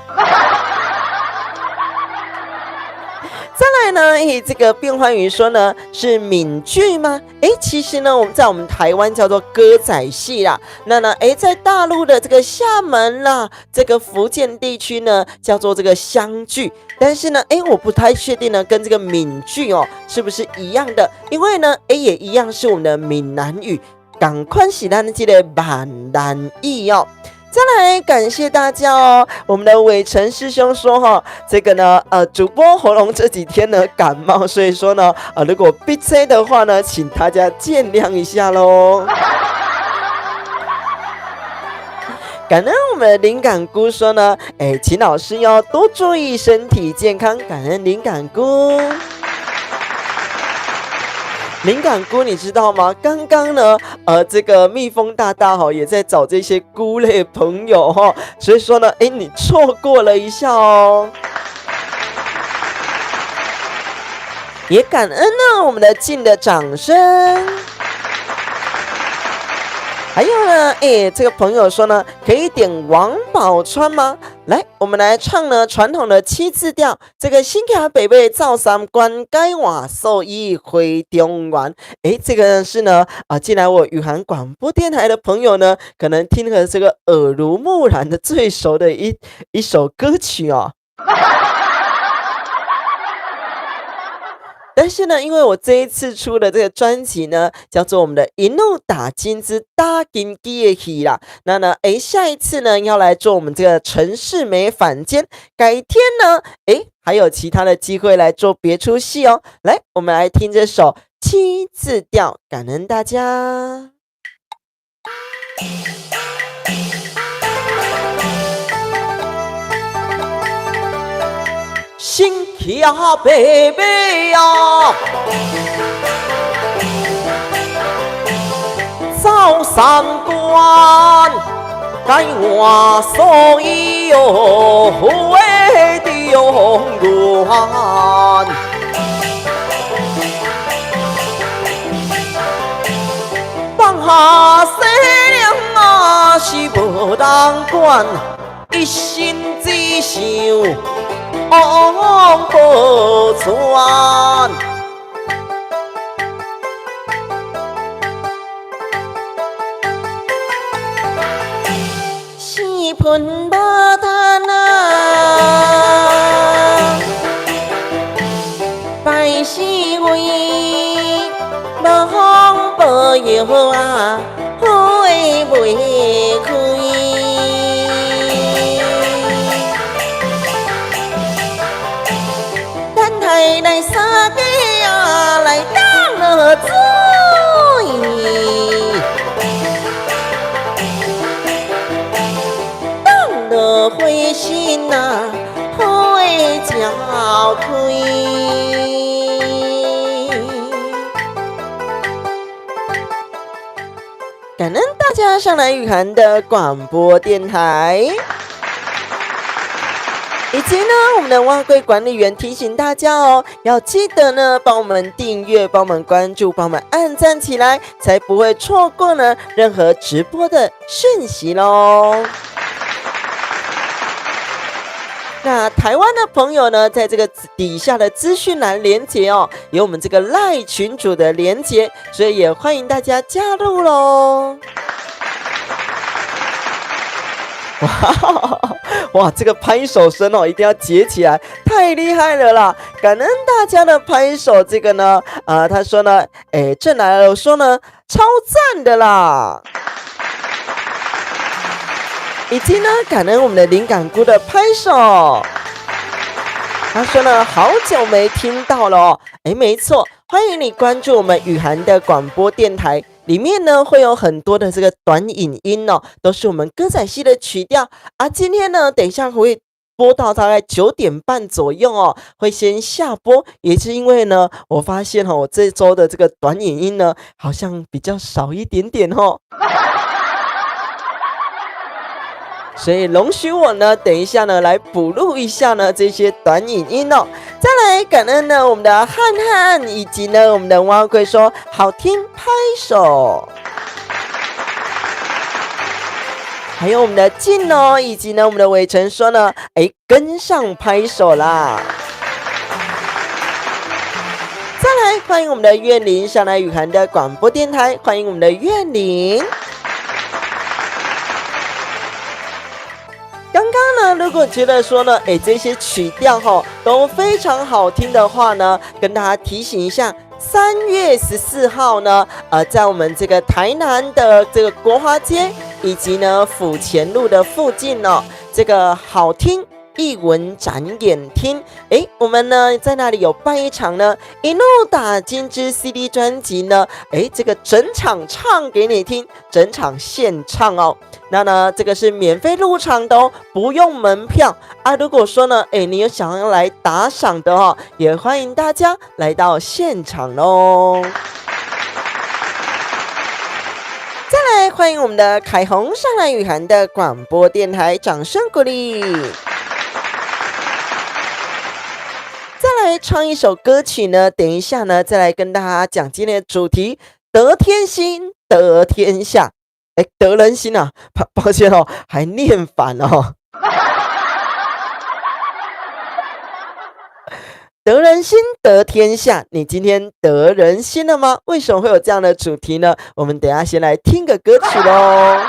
再来呢，这个变欢语说呢是闽剧吗？其实呢，我们在我们台湾叫做歌仔戏啦。那呢，在大陆的这个厦门啦，这个福建地区呢叫做这个湘剧。但是呢，我不太确定呢，跟这个闽剧哦是不是一样的？因为呢，也一样是我们的闽南语，赶快喜欢记得闽南语哦。再来感谢大家哦，我们的伟成师兄说哈，这个呢主播喉咙这几天呢感冒，所以说呢如果闭嘴的话呢，请大家见谅一下咯。感恩我们的灵感菇说呢，请老师要多注意身体健康，感恩灵感菇。灵感菇你知道吗？刚刚呢这个蜜蜂大大也在找这些菇类朋友所以说呢你错过了一下哦。也感恩呢我们的静的掌声。还有呢这个朋友说呢，可以点王宝钏吗？来，我们来唱呢传统的7字调，这个新卡北北造三关，该瓦受益回中原。这个是呢进来我宇涵广播电台的朋友呢，可能听了这个耳濡目染的最熟的一首歌曲哦。但是呢，因为我这一次出的这个专辑呢，叫做我们的一怒打金之打金鸡的戏啦。那呢，下一次呢要来做我们这个陈世美反间，改天呢，还有其他的机会来做别出戏哦。来，我们来听这首7字调，感恩大家。心去啊白白啊，走三关，该我所有会的永远。放下西凉啊是无人管，一心只想往保全。四盆马丹啊，百姓为无风无药啊，花袂开。咱台来三个啊，来当了水。灰心啊，会搅开。感恩大家上来雨涵的广播电台。以及呢，我们的蛙柜管理员提醒大家哦，要记得呢，帮我们订阅、帮我们关注、帮我们按赞起来，才不会错过呢任何直播的讯息咯。那台湾的朋友呢，在这个底下的资讯栏连结哦，有我们这个赖群组的连结，所以也欢迎大家加入咯。哇，这个拍手声哦，一定要结起来，太厉害了啦！感恩大家的拍手，这个呢，他说呢，正来了，我说呢，超赞的啦！以及呢，感恩我们的灵感菇的拍手，他说呢，好久没听到了哦，没错，欢迎你关注我们雨涵的广播电台。里面呢会有很多的这个短影音哦，都是我们歌仔戏的曲调啊。今天呢，等一下会播到大概9点半左右哦，会先下播。也是因为呢，我发现哦，我这周的这个短影音呢，好像比较少一点点哦。所以容许我呢，等一下呢来补录一下呢这些短影音哦。再来感恩呢我们的汉汉以及呢我们的蛙龟说好听拍手，还有我们的静哦，以及呢我们的伟成说呢，跟上拍手啦。再来欢迎我们的苑林上来雨涵的广播电台，欢迎我们的苑林。刚刚呢，如果觉得说呢，这些曲调都非常好听的话呢，跟大家提醒一下，3月14号呢，在我们这个台南的这个国华街以及呢府前路的附近哦，这个好听艺文展演厅，我们呢在那里有办一场呢一路打金枝 CD 专辑呢，这个整场唱给你听，整场现唱哦。那呢这个是免费入场的哦，不用门票啊。如果说呢你有想要来打赏的哦，也欢迎大家来到现场哦。再来欢迎我们的凯红上来雨涵的广播电台，掌声鼓励。再来唱一首歌曲呢，等一下呢再来跟大家讲今天的主题，得天心得天下。得人心啊，抱歉哦，还念反哦。得人心得天下，你今天得人心了吗？为什么会有这样的主题呢？我们等一下先来听个歌曲咯。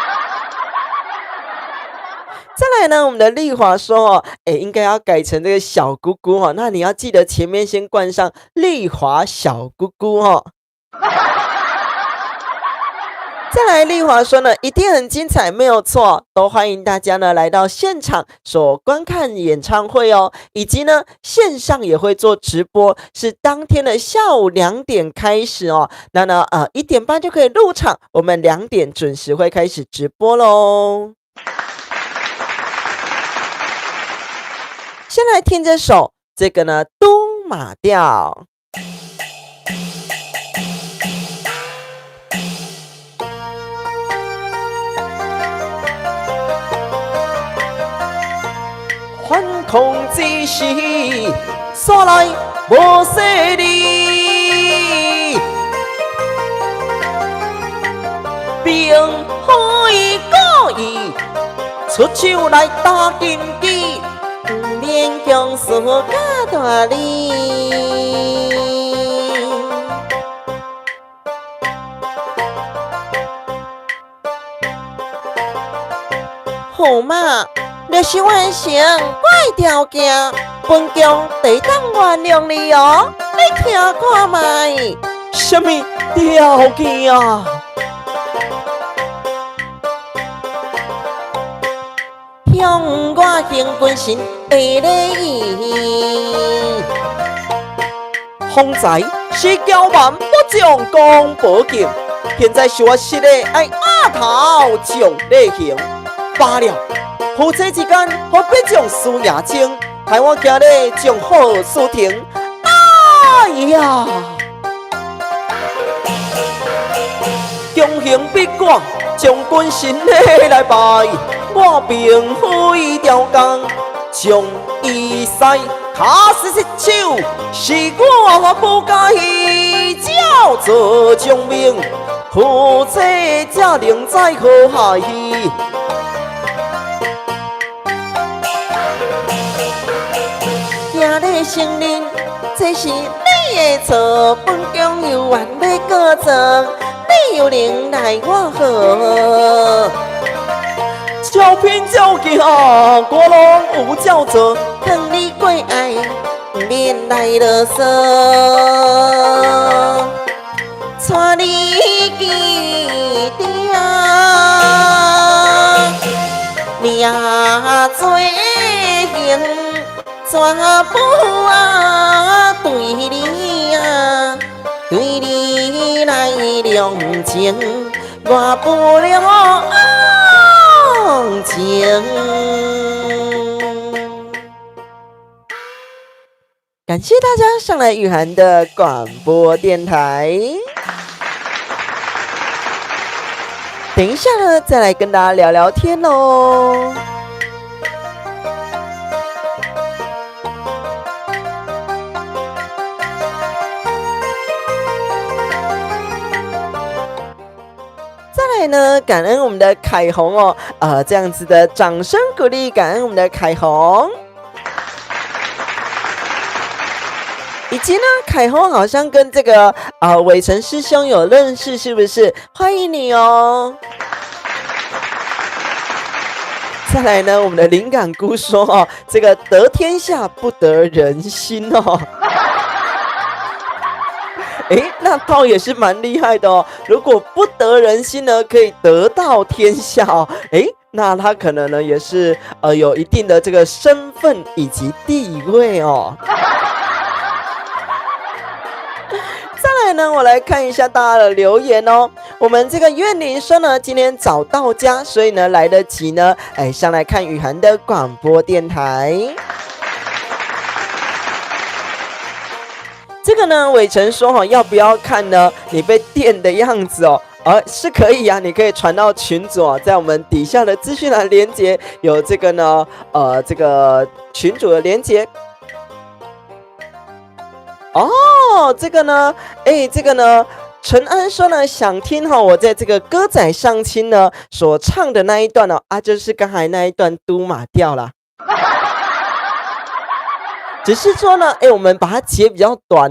再来呢，我们的丽华说应该要改成这个小姑姑哦，那你要记得前面先冠上丽华小姑姑哦。再来丽华说呢，一定很精彩，没有错，都欢迎大家呢来到现场所观看演唱会哦，以及呢线上也会做直播，是当天的下午2点开始哦。那呢1点半就可以入场，我们2点准时会开始直播咯。先来听这首这个呢都马调。反恐之时，煞来无势利，并非故意出手来打金鸡，免强事假大理。驸马，若是完成我的条件，本宫得当原谅你哦。你听看卖，什么条件啊？向我行军神的礼仪，方才是骄蛮不将功补过，现在是我实的爱压头将你行。罢了，夫妻之间何必将事也清，害我今日将好事停。哎呀！强行逼我将军神礼来拜，我并非条工，将伊使卡死失手，是我不介意，叫做将命，夫妻才能再好下去。今日承认，这是你的错，本宫有冤要告状，你又能奈我何？招聘招行，国龙有照做，劝你过爱，免来啰嗦，带你记定，命做行。全部对你来量情，我不了情。感谢大家上来雨涵的广播电台。等一下呢，再来跟大家聊聊天喽。呢，感恩我们的凯红哦，这样子的掌声鼓励，感恩我们的凯红，以及呢，凯红好像跟这个伟成师兄有认识，是不是？欢迎你哦。再来呢，我们的灵感姑说哦，这个得天下不得人心哦。那套也是蛮厉害的哦。如果不得人心呢，可以得到天下哦。那他可能呢也是有一定的这个身份以及地位哦。再来呢，我来看一下大家的留言哦。我们这个苑玲说呢，今天早到家，所以呢来得及呢，上来看雨涵的广播电台。这个呢，伟成说要不要看呢？你被电的样子哦，是可以啊，你可以传到群组哦，在我们底下的资讯栏连结有这个呢，这个群组的连结。哦，这个呢，这个呢，陈安说呢，想听我在这个歌仔上亲呢所唱的那一段哦，就是刚才那一段都马调啦。只是说呢，我们把它截比较短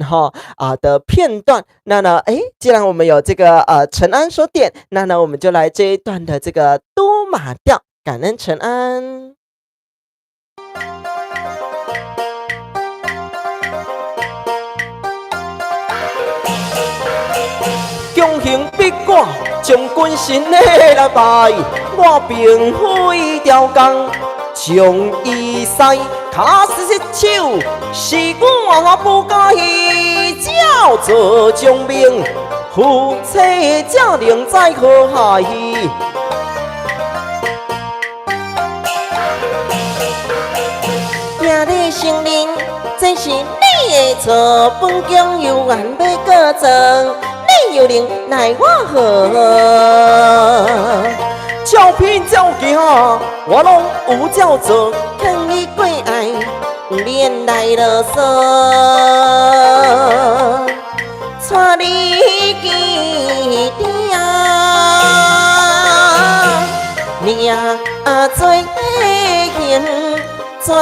的片段。那呢，既然我们有这个陈安说点，那呢，我们就来这一段的这个都马调，感恩陈安。强行逼我将军神礼来拜，我并非条工，将伊使卡死失手，是我不介意，叫做将命，夫妻才能再好下去。今日承认，这这是你的错，本宫有缘要搁做，你又能奈我何？照片照镜，我拢有照做，看你过爱，恋来啰嗦，带你去听，你啊做行，怎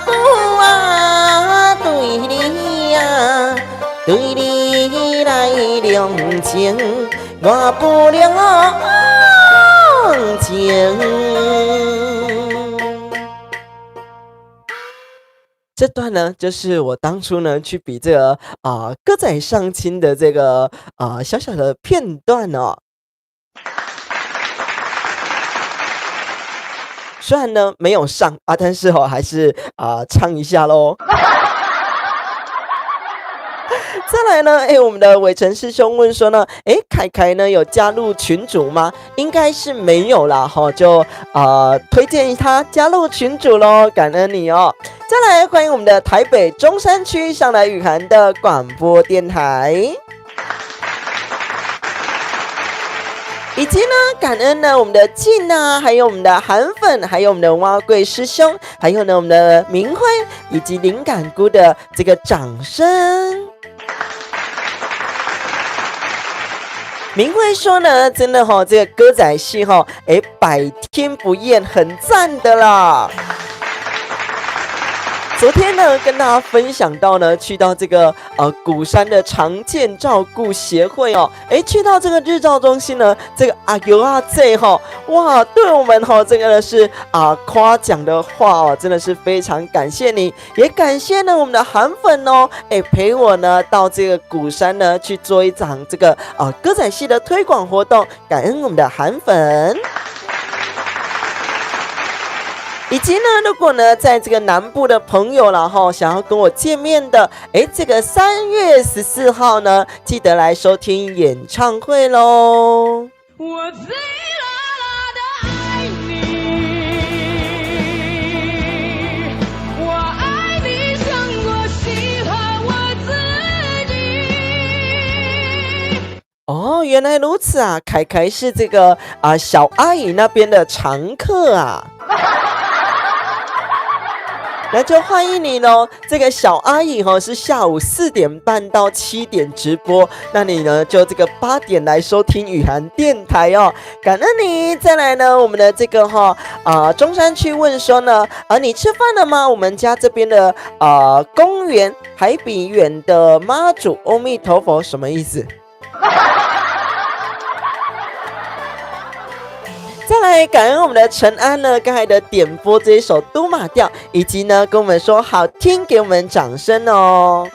不啊对你啊，对你来量情，我不量情。这段呢，就是我当初呢去比这个歌仔上亲的这个小小的片段哦。虽然呢没有上啊，但是还是唱一下咯。再来呢，我们的伟成师兄问说呢，凯凯呢有加入群组吗？应该是没有啦，就推荐他加入群组咯，感恩你哦。再来欢迎我们的台北中山区上来雨涵的广播电台。以及呢，感恩呢我们的静啊，还有我们的韩粉，还有我们的蛙贵师兄，还有呢我们的明辉以及灵感姑的这个掌声。明辉说呢，真的这个歌仔戏百听不厌，很赞的啦。昨天呢，跟大家分享到呢，去到这个鼓山的常见照顾协会哦，去到这个日照中心呢，这个阿尤阿 Z 哇，对我们这个呢是夸奖的话哦，真的是非常感谢你，也感谢呢我们的韩粉哦，陪我呢到这个鼓山呢去做一场这个歌仔戏的推广活动，感恩我们的韩粉。以及呢，如果呢，在这个南部的朋友啦想要跟我见面的，这个3月14号呢，记得来收听演唱会咯。我最辣辣的爱你，我爱你胜过喜欢我自己。哦，原来如此啊，凯凯是这个小阿姨那边的常客啊。那就欢迎你咯，这个小阿姨是下午4点半到7点直播，那你呢就这个8点来收听雨涵电台哦，感恩你。再来呢，我们的这个中山区问说呢，你吃饭了吗？我们家这边的公园还比远的妈祖，阿弥陀佛，什么意思？再来感恩我们的陈安呢，刚才的点播这一首都马调，以及呢跟我们说好听，给我们掌声哦。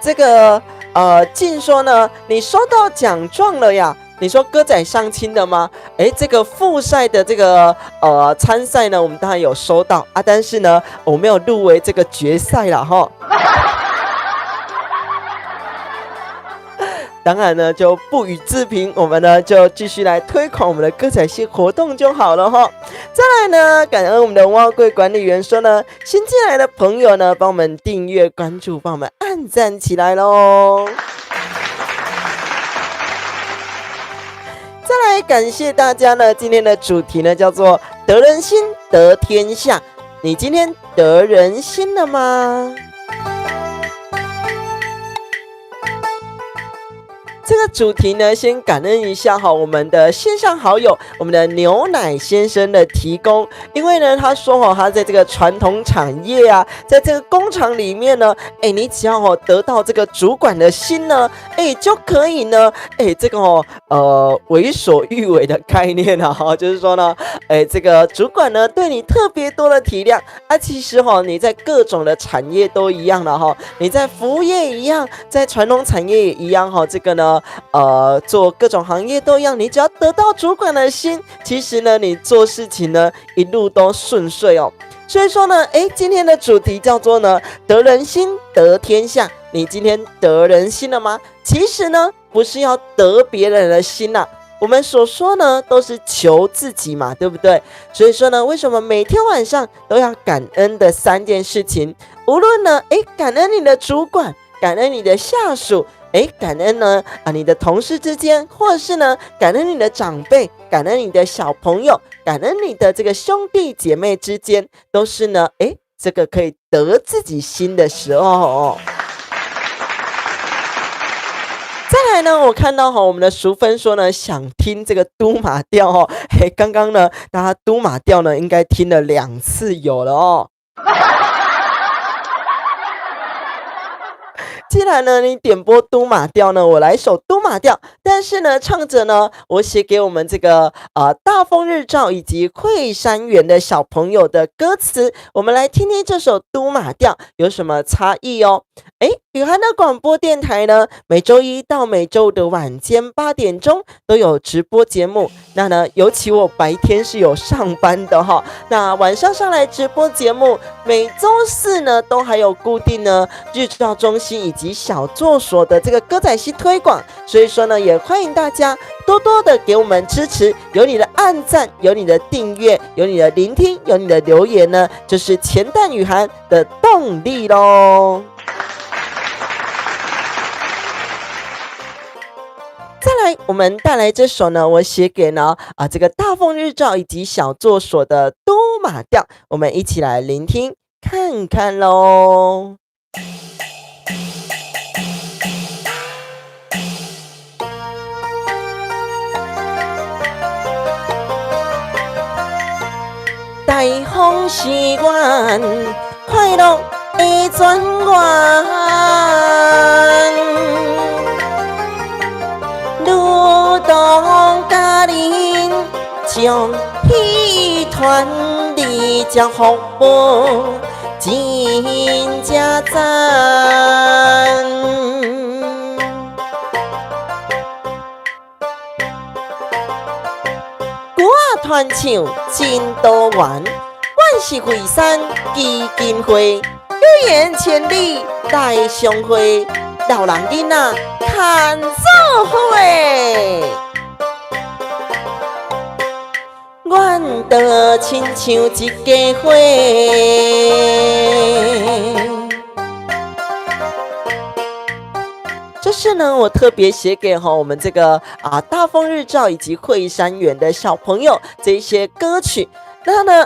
这个静说呢，你收到奖状了呀？你说歌仔上亲的吗？这个复赛的这个参赛呢，我们当然有收到啊，但是呢我没有入围这个决赛啦齁。当然呢，就不予置评，我们呢就继续来推广我们的歌仔戏活动就好了哈。再来呢，感恩我们的蛙柜管理员说呢，新进来的朋友呢，帮我们订阅、关注，帮我们按赞起来咯。再来感谢大家呢，今天的主题呢叫做得人心得天下，你今天得人心了吗？这个主题呢，先感恩一下我们的线上好友，我们的牛奶先生的提供。因为呢，他说他在这个传统产业啊，在这个工厂里面呢，你只要得到这个主管的心呢，就可以呢，这个为所欲为的概念啊，就是说呢，这个主管呢对你特别多的体谅啊。其实你在各种的产业都一样了你在服务业一样，在传统产业也一样这个呢。做各种行业都一样，你只要得到主管的心，其实呢，你做事情呢一路都顺遂哦。所以说呢，今天的主题叫做呢，得人心得天下。你今天得人心了吗？其实呢，不是要得别人的心我们所说呢都是求自己嘛，对不对？所以说呢，为什么每天晚上都要感恩的3件事情？无论呢，感恩你的主管，感恩你的下属，感恩呢你的同事之间，或者是呢感恩你的长辈，感恩你的小朋友，感恩你的这个兄弟姐妹之间，都是呢这个可以得自己心的时候哦。再来呢，我看到我们的淑芬说呢，想听这个都马调哦。刚刚呢，大家都马调呢，应该听了2次有了哦。既然呢你点播都马调呢，我来首都马调，但是呢唱着呢我写给我们这个大丰日照以及惠山园的小朋友的歌词，我们来听听这首都马调有什么差异哦。雨涵的广播电台呢，每周一到每周五的晚间8点钟都有直播节目。那呢，尤其我白天是有上班的哈，那晚上上来直播节目，每周4呢都还有固定呢日照中心以及小作所的这个歌仔戏推广，所以说呢，也欢迎大家多多的给我们支持，有你的按赞，有你的订阅，有你的聆听，有你的留言呢，就是钱蛋雨涵的动力咯。再来，我们带来这首呢，我写给呢这个大丰日照以及小作所的都马调，我们一起来聆听看看咯。大丰是阮快乐的泉源，如同家人将喜团你将福报真正赞。歌仔团唱真多元，阮是惠山基金会，有缘千里来相会，老人囡仔看做伙。阮就亲像一家伙。这是呢，我特别写给我们这个大丰日照以及惠山园的小朋友这一些歌曲。那呢，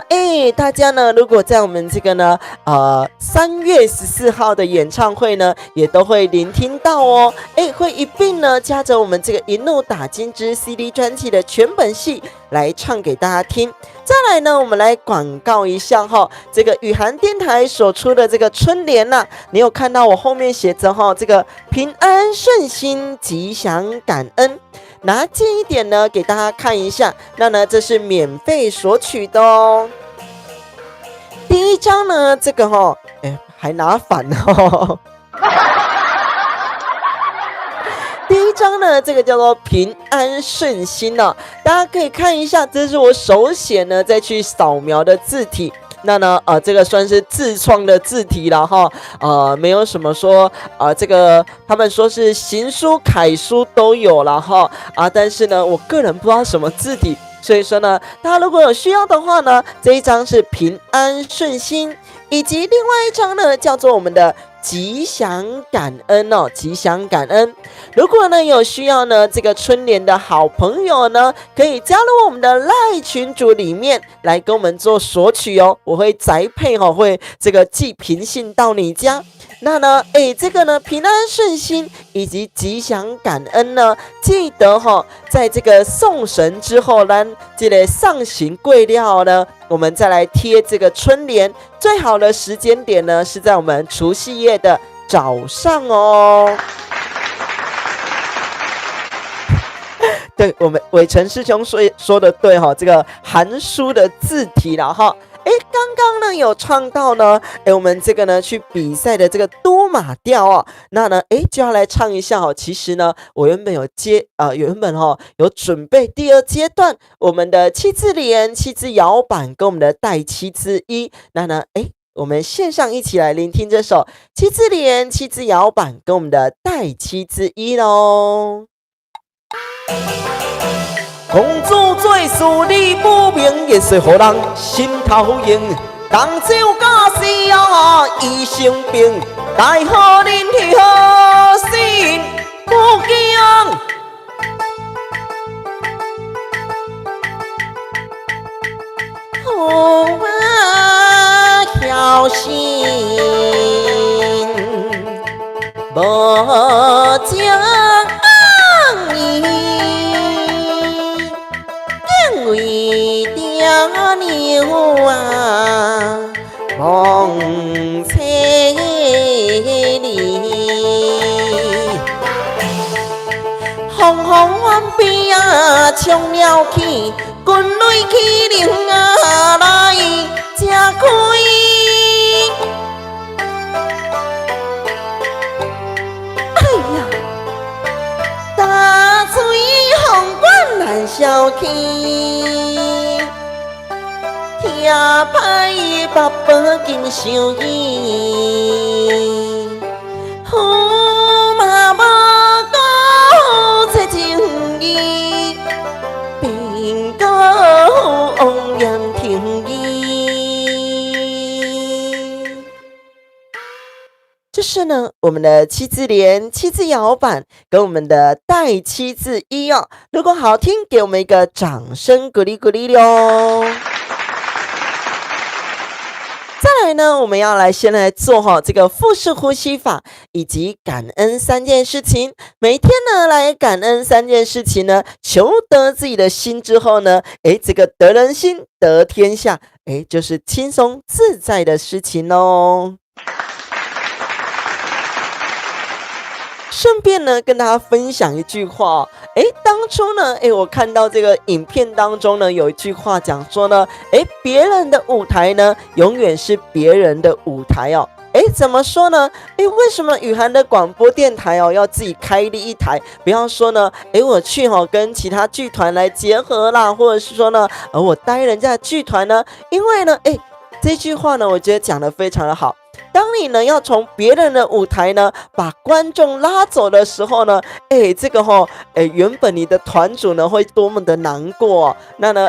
大家呢，如果在我们这个呢，3月14号的演唱会呢，也都会聆听到哦。会一并呢，夹着我们这个一怒打金枝 CD 专辑的全本戏来唱给大家听。再来呢，我们来广告一下这个雨涵电台所出的这个春联呐，你有看到我后面写着这个平安顺心吉祥感恩。拿近一点呢，给大家看一下。那呢，这是免费索取的哦。第一张呢，这个还拿反哦。第一张呢，这个叫做平安顺心哦，大家可以看一下，这是我手写呢再去扫描的字体。那呢，这个算是自创的字体了哈，没有什么说这个他们说是行书、楷书都有了哈，但是呢，我个人不知道什么字体，所以说呢，大家如果有需要的话呢，这一张是平安顺心，以及另外一张呢叫做我们的吉祥感恩哦，吉祥感恩。如果呢有需要呢，这个春联的好朋友呢，可以加入我们的LINE群组里面来跟我们做索取哦，我会宅配会这个寄平信到你家。那呢，这个呢平安顺心以及吉祥感恩呢，记得在这个送神之后呢，这个上行贵料呢，我们再来贴这个春联。最好的时间点呢，是在我们除夕夜的早上哦。对，我们伟成师兄说的对这个韩书的字体啦哈。刚刚呢有唱到呢，我们这个呢去比赛的这个都马调哦，那呢就要来唱一下其实呢，我原本有有准备第2阶段我们的7字联、7字摇板跟我们的带7字一，那呢我们线上一起来聆听这首7字联、7字摇板跟我们的带7字一咯。公主做事你不明，也是互人心头痒。同舟假使啊，医生病，待好恁去好心不惊。驸马孝心无将义，因为爹娘啊梦切离，风风万变啊冲了起，军队起灵啊来吃开。大水风管难消气，听歹爸爸紧想伊，驸马无讲切情义，并告王爷听伊。这是呢，我们的七字联、七字摇板跟我们的带七字一哦。如果好听，给我们一个掌声鼓励鼓励哟。再来呢，我们要先来做这个腹式呼吸法以及感恩3件事情。每一天呢，来感恩3件事情呢，求得自己的心之后呢，这个得人心得天下，就是轻松自在的事情哦。顺便呢，跟大家分享一句话当初呢，我看到这个影片当中呢，有一句话讲说呢，别人的舞台呢，永远是别人的舞台哦。怎么说呢？为什么雨涵的广播电台哦，要自己开立一台？不要说呢，我去跟其他剧团来结合啦，或者是说呢，我带人家的剧团呢？因为呢，这句话呢，我觉得讲得非常的好。当你呢要从别人的舞台呢把观众拉走的时候呢，这个原本你的团主呢会多么的难过那呢，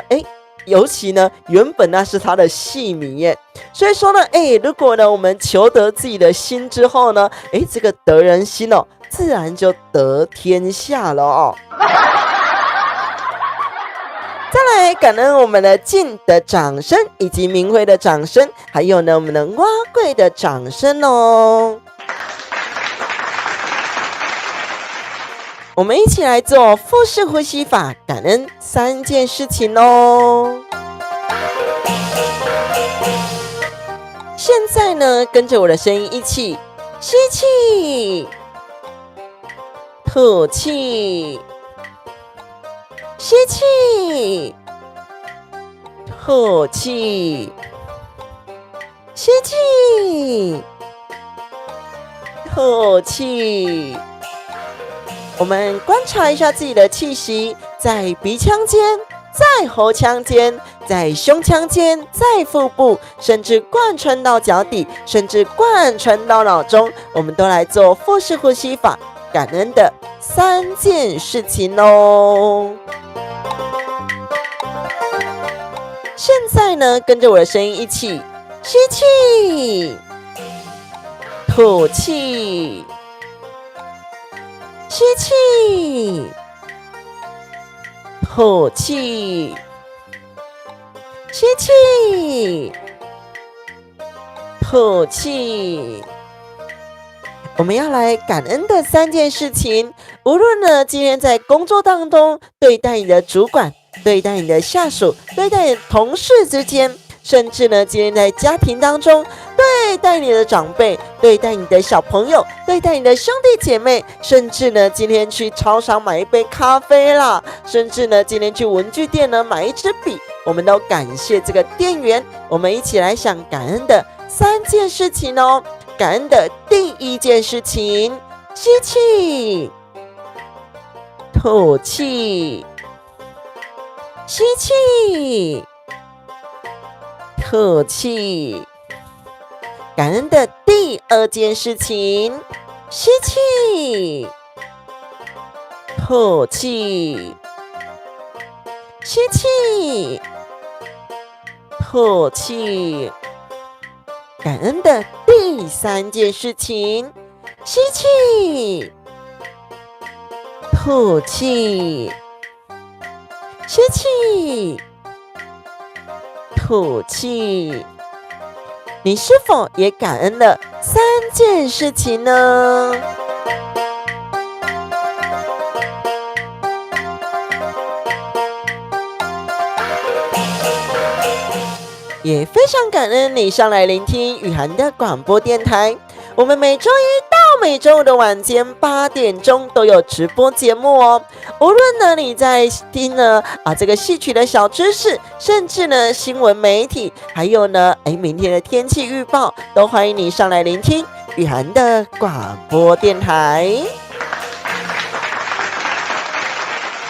尤其呢原本那是他的戏迷耶，所以说呢，如果呢我们求得自己的心之后呢，这个得人心哦，自然就得天下了哦。再来感恩我们的静的掌声，以及明慧的掌声，还有呢我们的蛙贵的掌声哦。我们一起来做腹式呼吸法，感恩3件事情哦。现在呢，跟着我的声音一起吸气，吐气。吸气，吐气，吸气，吐气。我们观察一下自己的气息，在鼻腔间，在喉腔间，在胸腔间，在腹部，甚至贯穿到脚底，甚至贯穿到脑中，我们都来做腹式呼吸法，感恩的3件事情哦。现在呢，跟着我的声音一起吸气，吐气，吸气，吐气，吸气，吐气。我们要来感恩的3件事情，无论呢今天在工作当中对待你的主管，对待你的下属，对待你的同事之间，甚至呢今天在家庭当中对待你的长辈，对待你的小朋友，对待你的兄弟姐妹，甚至呢今天去超商买一杯咖啡啦，甚至呢今天去文具店呢买一支笔，我们都感谢这个店员。我们一起来想感恩的3件事情哦。感恩的第1件事情，吸气，吐气，吸气，吐气。感恩的第2件事情，吸气，吐气。吸气，吐气。感恩的第3件事情，吸气，吐气，吸气，吐气。你是否也感恩了3件事情呢？也非常感恩你上来聆听雨涵的广播电台。我们每周一到每周五的晚间8点钟都有直播节目哦。无论呢你在听呢这个戏曲的小知识，甚至呢新闻媒体，还有呢明天的天气预报，都欢迎你上来聆听雨涵的广播电台。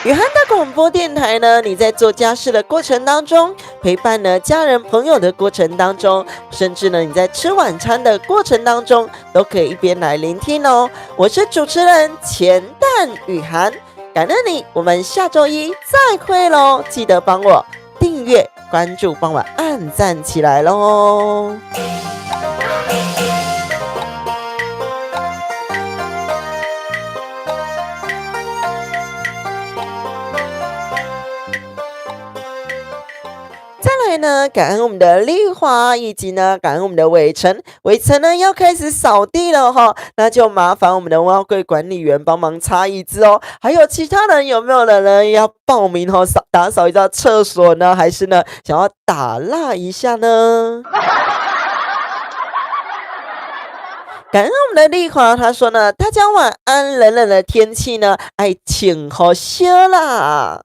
雨涵的广播电台呢，你在做家事的过程当中，陪伴呢家人朋友的过程当中，甚至呢你在吃晚餐的过程当中，都可以一边来聆听哦。我是主持人钱蛋雨涵，感恩你，我们下周一再会喽！记得帮我订阅、关注，帮我按赞起来喽！再来呢，感恩我们的丽华，以及呢感恩我们的伟成。伟成呢要开始扫地了哈，那就麻烦我们的蛙柜管理员帮忙擦椅子哦。还有其他人有没有人呢要报名哦，打扫一下厕所呢，还是呢想要打蜡一下呢？感恩我们的丽华，她说呢，大家晚安。冷冷的天气呢，请好些啦。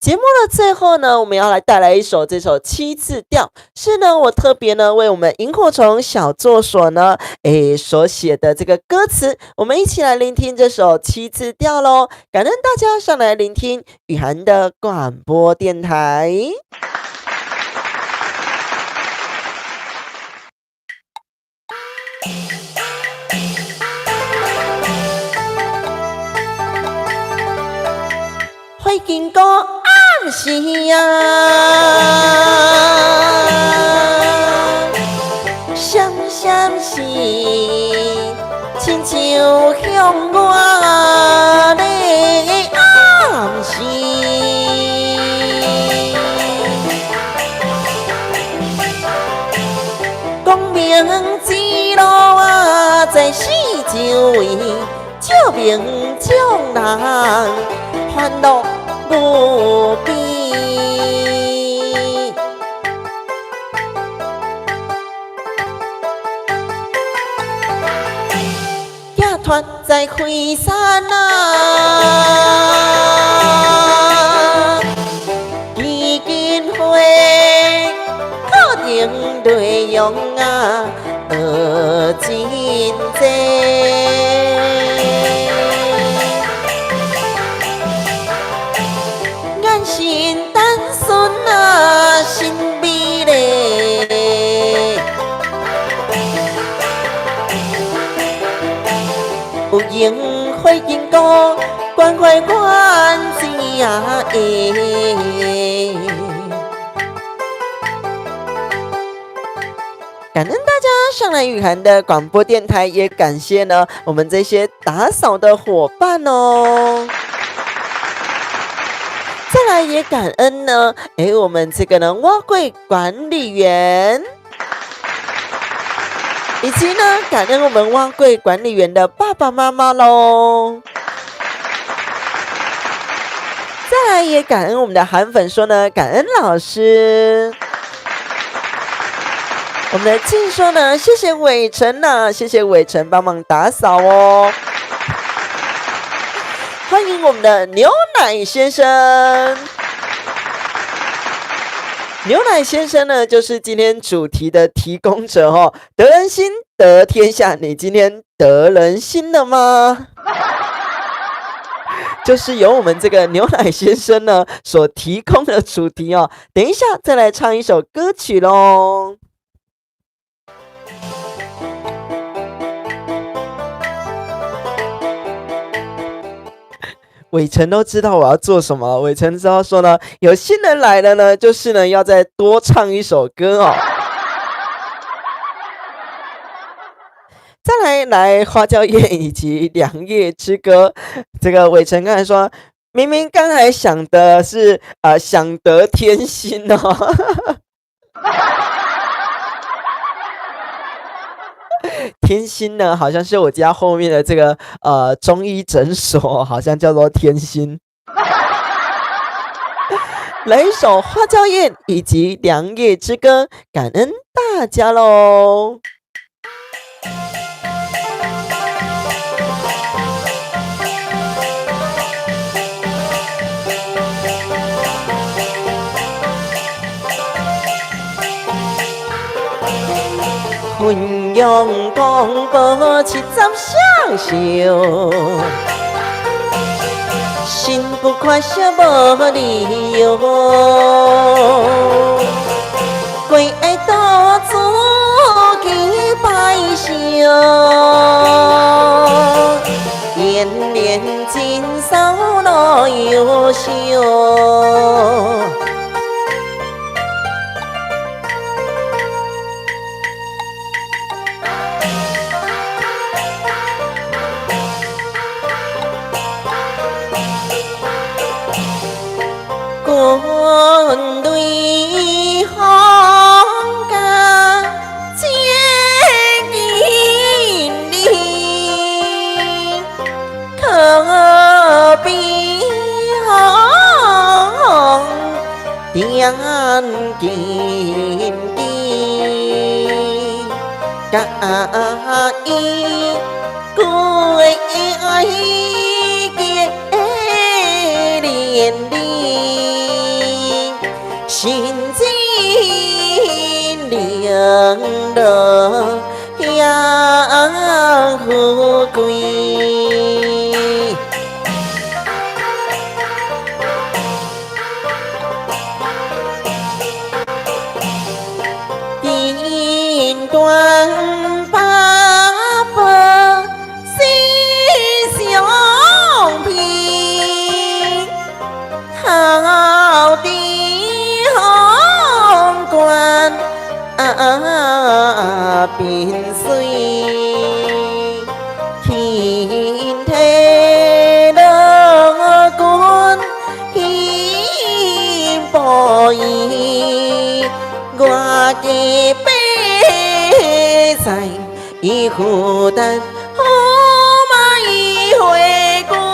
节目的最后呢，我们要来带来这首7字调，是呢我特别呢为我们萤火虫小作所呢所写的这个歌词，我们一起来聆听这首7字调咯。感恩大家上来聆听雨涵的广播电台。会经过暗时闪闪是亲像向我的暗时，光明之路在四周围，照明将人烦恼无边。野团在开山基金会固定内容真多。心单纯心美丽，有缘会经过关怀关子感恩大家上来雨涵的广播电台，也感谢呢我们这些打扫的伙伴哦。再来也感恩呢，我们这个呢蛙柜管理员，以及呢感恩我们蛙柜管理员的爸爸妈妈喽。再来也感恩我们的韩粉说呢，感恩老师。我们的静说呢，谢谢伟成呐，谢谢伟成帮忙打扫哦。欢迎我们的牛奶先生。牛奶先生呢，就是今天主题的提供者哦。得人心得天下，你今天得人心了吗？就是由我们这个牛奶先生呢所提供的主题哦。等一下再来唱一首歌曲咯。伟成都知道我要做什么。伟成知道说呢，有新人来了呢，就是呢要再多唱一首歌哦。再来花椒宴以及良夜之歌，这个伟成刚才说，明明刚才想的是想得天心哦。天心呢，好像是我家后面的这个中医诊所，好像叫做天心。来一首花椒宴以及良夜之歌，感恩大家喽。分阳光报七十相寿，心不快乐无理由，归爱多祖给拜寿，延年今少老优秀。quân tuy hong ca chia nghìn đi thơ bi hong tiếng kiên đi cả y cuối ai kia liền đi xin xin liền đỡ ya hư quy tin quang ba bơ si xiong phi hào đi hong quan bình suy thiên thế đỡ con hi bồi qua cái bê dành y khu tan hô mai huệ cô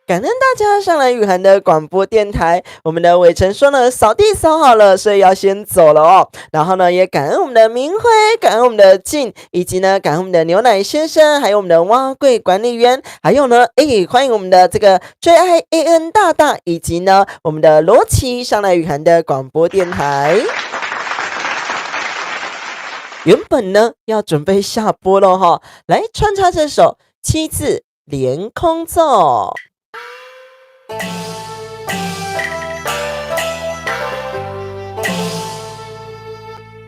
感恩大家上来雨涵的广播电台。我们的伟成说呢，扫地扫好了，所以要先走了哦。然后呢，也感恩我们的明辉，感恩我们的静，以及呢，感恩我们的牛奶先生，还有我们的蛙柜管理员，还有呢，欢迎我们的这个最爱 AN 大大，以及呢，我们的罗琦上来雨涵的广播电台。原本呢要准备下播了哈，来穿插这首七字连空奏。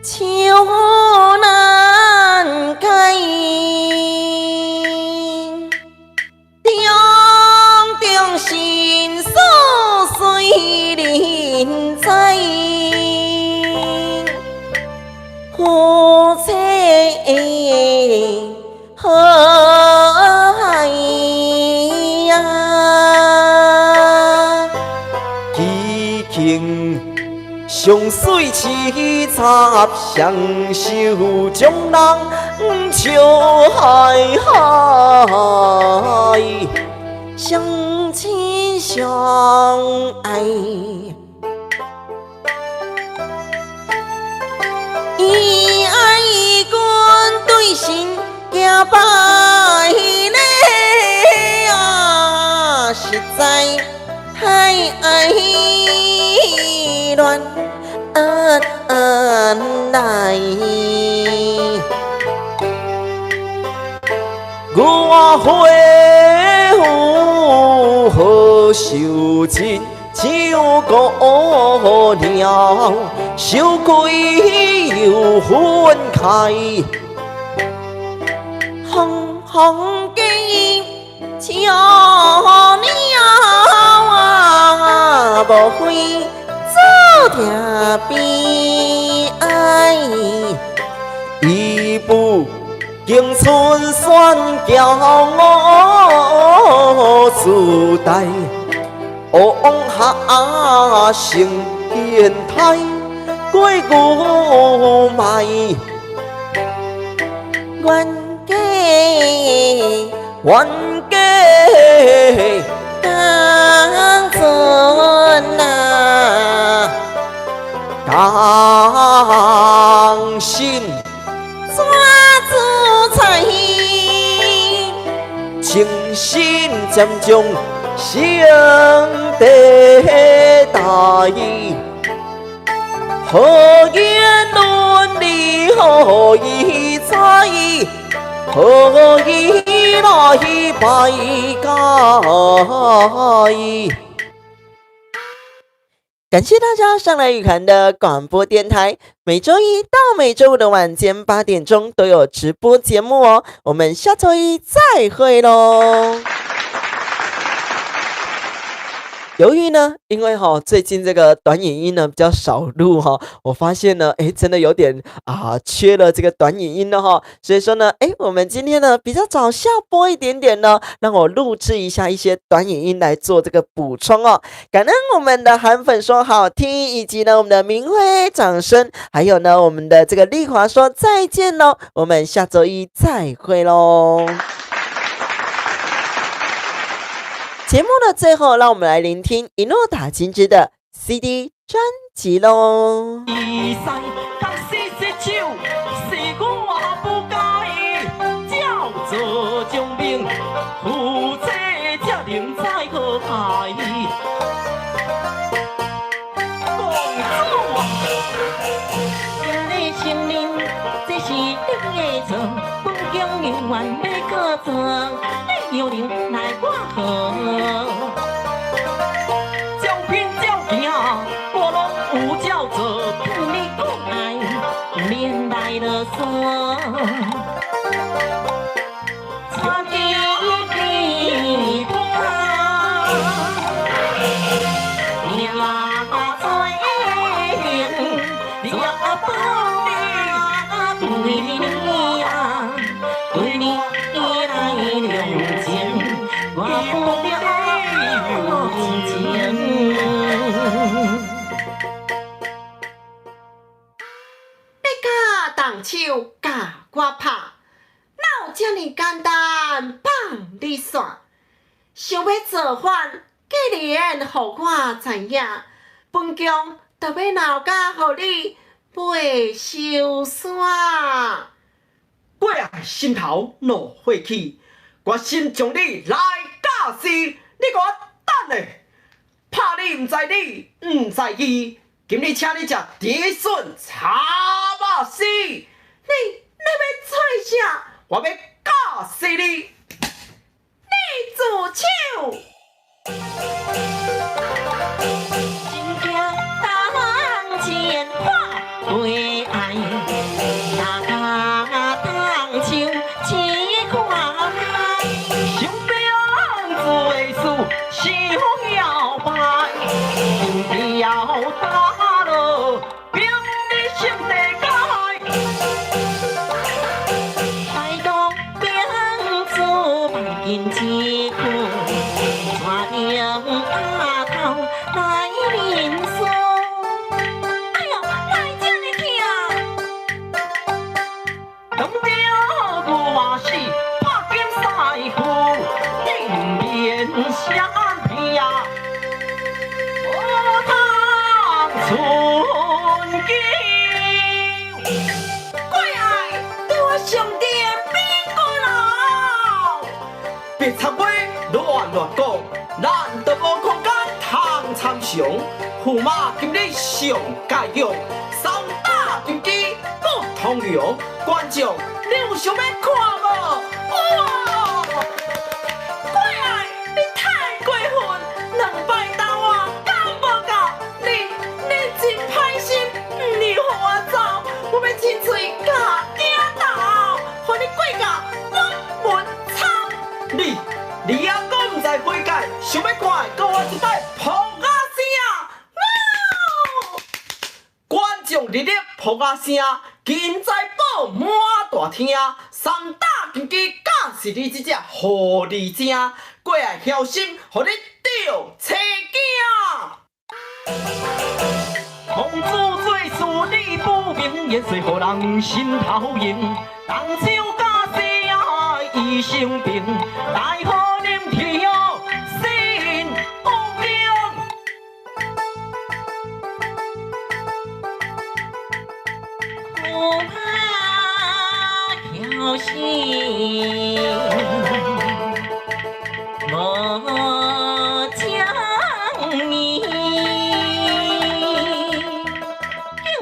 秋难开，中中心所随人在，夫妻和爱呀，已经相水七插相守，将人笑海海，相亲相爱。以爱君对心行百里啊，实在太爱乱来。我回受尽酒过了，羞愧又分开。红红的笑了啊，无悔做着悲哀。一步经春山骄傲自大，往下成变态，过牛卖。冤家冤家当真啊，刚心抓住彩，情深渐将心地大意。何言伦理何以在？何以来百介？感谢大家上来雨涵的广播电台，每周一到每周五的晚间8点钟都有直播节目哦。我们下周一再会喽。由于呢，因为最近这个短影音呢比较少录我发现呢，真的有点缺了这个短影音了所以说呢，我们今天呢比较早下播一点点呢，让我录制一下一些短影音来做这个补充感恩我们的韩粉说好听，以及呢我们的明辉掌声，还有呢我们的这个丽华说再见喽，我们下周一再会喽。节目的最后，让我们来聆听一诺打金枝的 CD 专辑喽。有灵来过河，将拼将赢，我拢有叫做骗你讲爱，免来了说，差点离开，命最险，你也不对你呀，对你。我不了情，你甲动手甲我拍，哪有这么简单放你线？想要造反，既然互我知影，本宫就要闹甲互你背受山。我爱心头怒火起。我先将你来教死，你给我等咧！怕你唔知理，唔知义，今日请你食地笋茶肉丝，你要做啥？我要教死你！你自首！真惊当前看对爱，大家当手只看。想要摆，不要打落，并你心地改。大东兵子放进一句，带领阿头来面说。哎呦，来这么疼！当着我嘛是拍金赛夫，你面相。春娇，怪爱对我上帝的边个啦！别插嘴乱讲，咱都无空间通参详。驸马今日上介用，三打金鸡不通用。观众，你有想要看无？哇！怪爱你太过分，哪日日扑啊声，金财宝满大厅，三打金鸡假是你这只狐狸精，过来孝心，互你钓车囝。公主做事理不明，言虽互人心头硬，动手假死啊医生病，大好饮酒心不明。不怕挑衅，我将你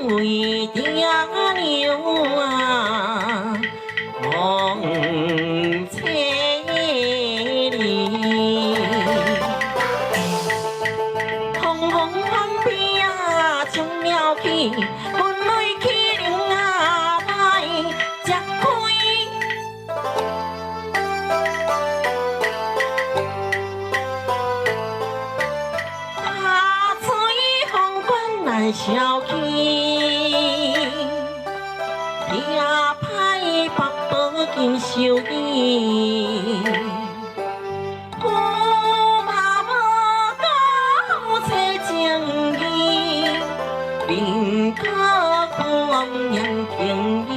为爹牛啊，梦千里。风风翻飞啊，将了去，分类去灵啊，来吃亏。大水风管难消去，也歹北宝金寿衣。我嘛无够找情义，宁可光阳情义。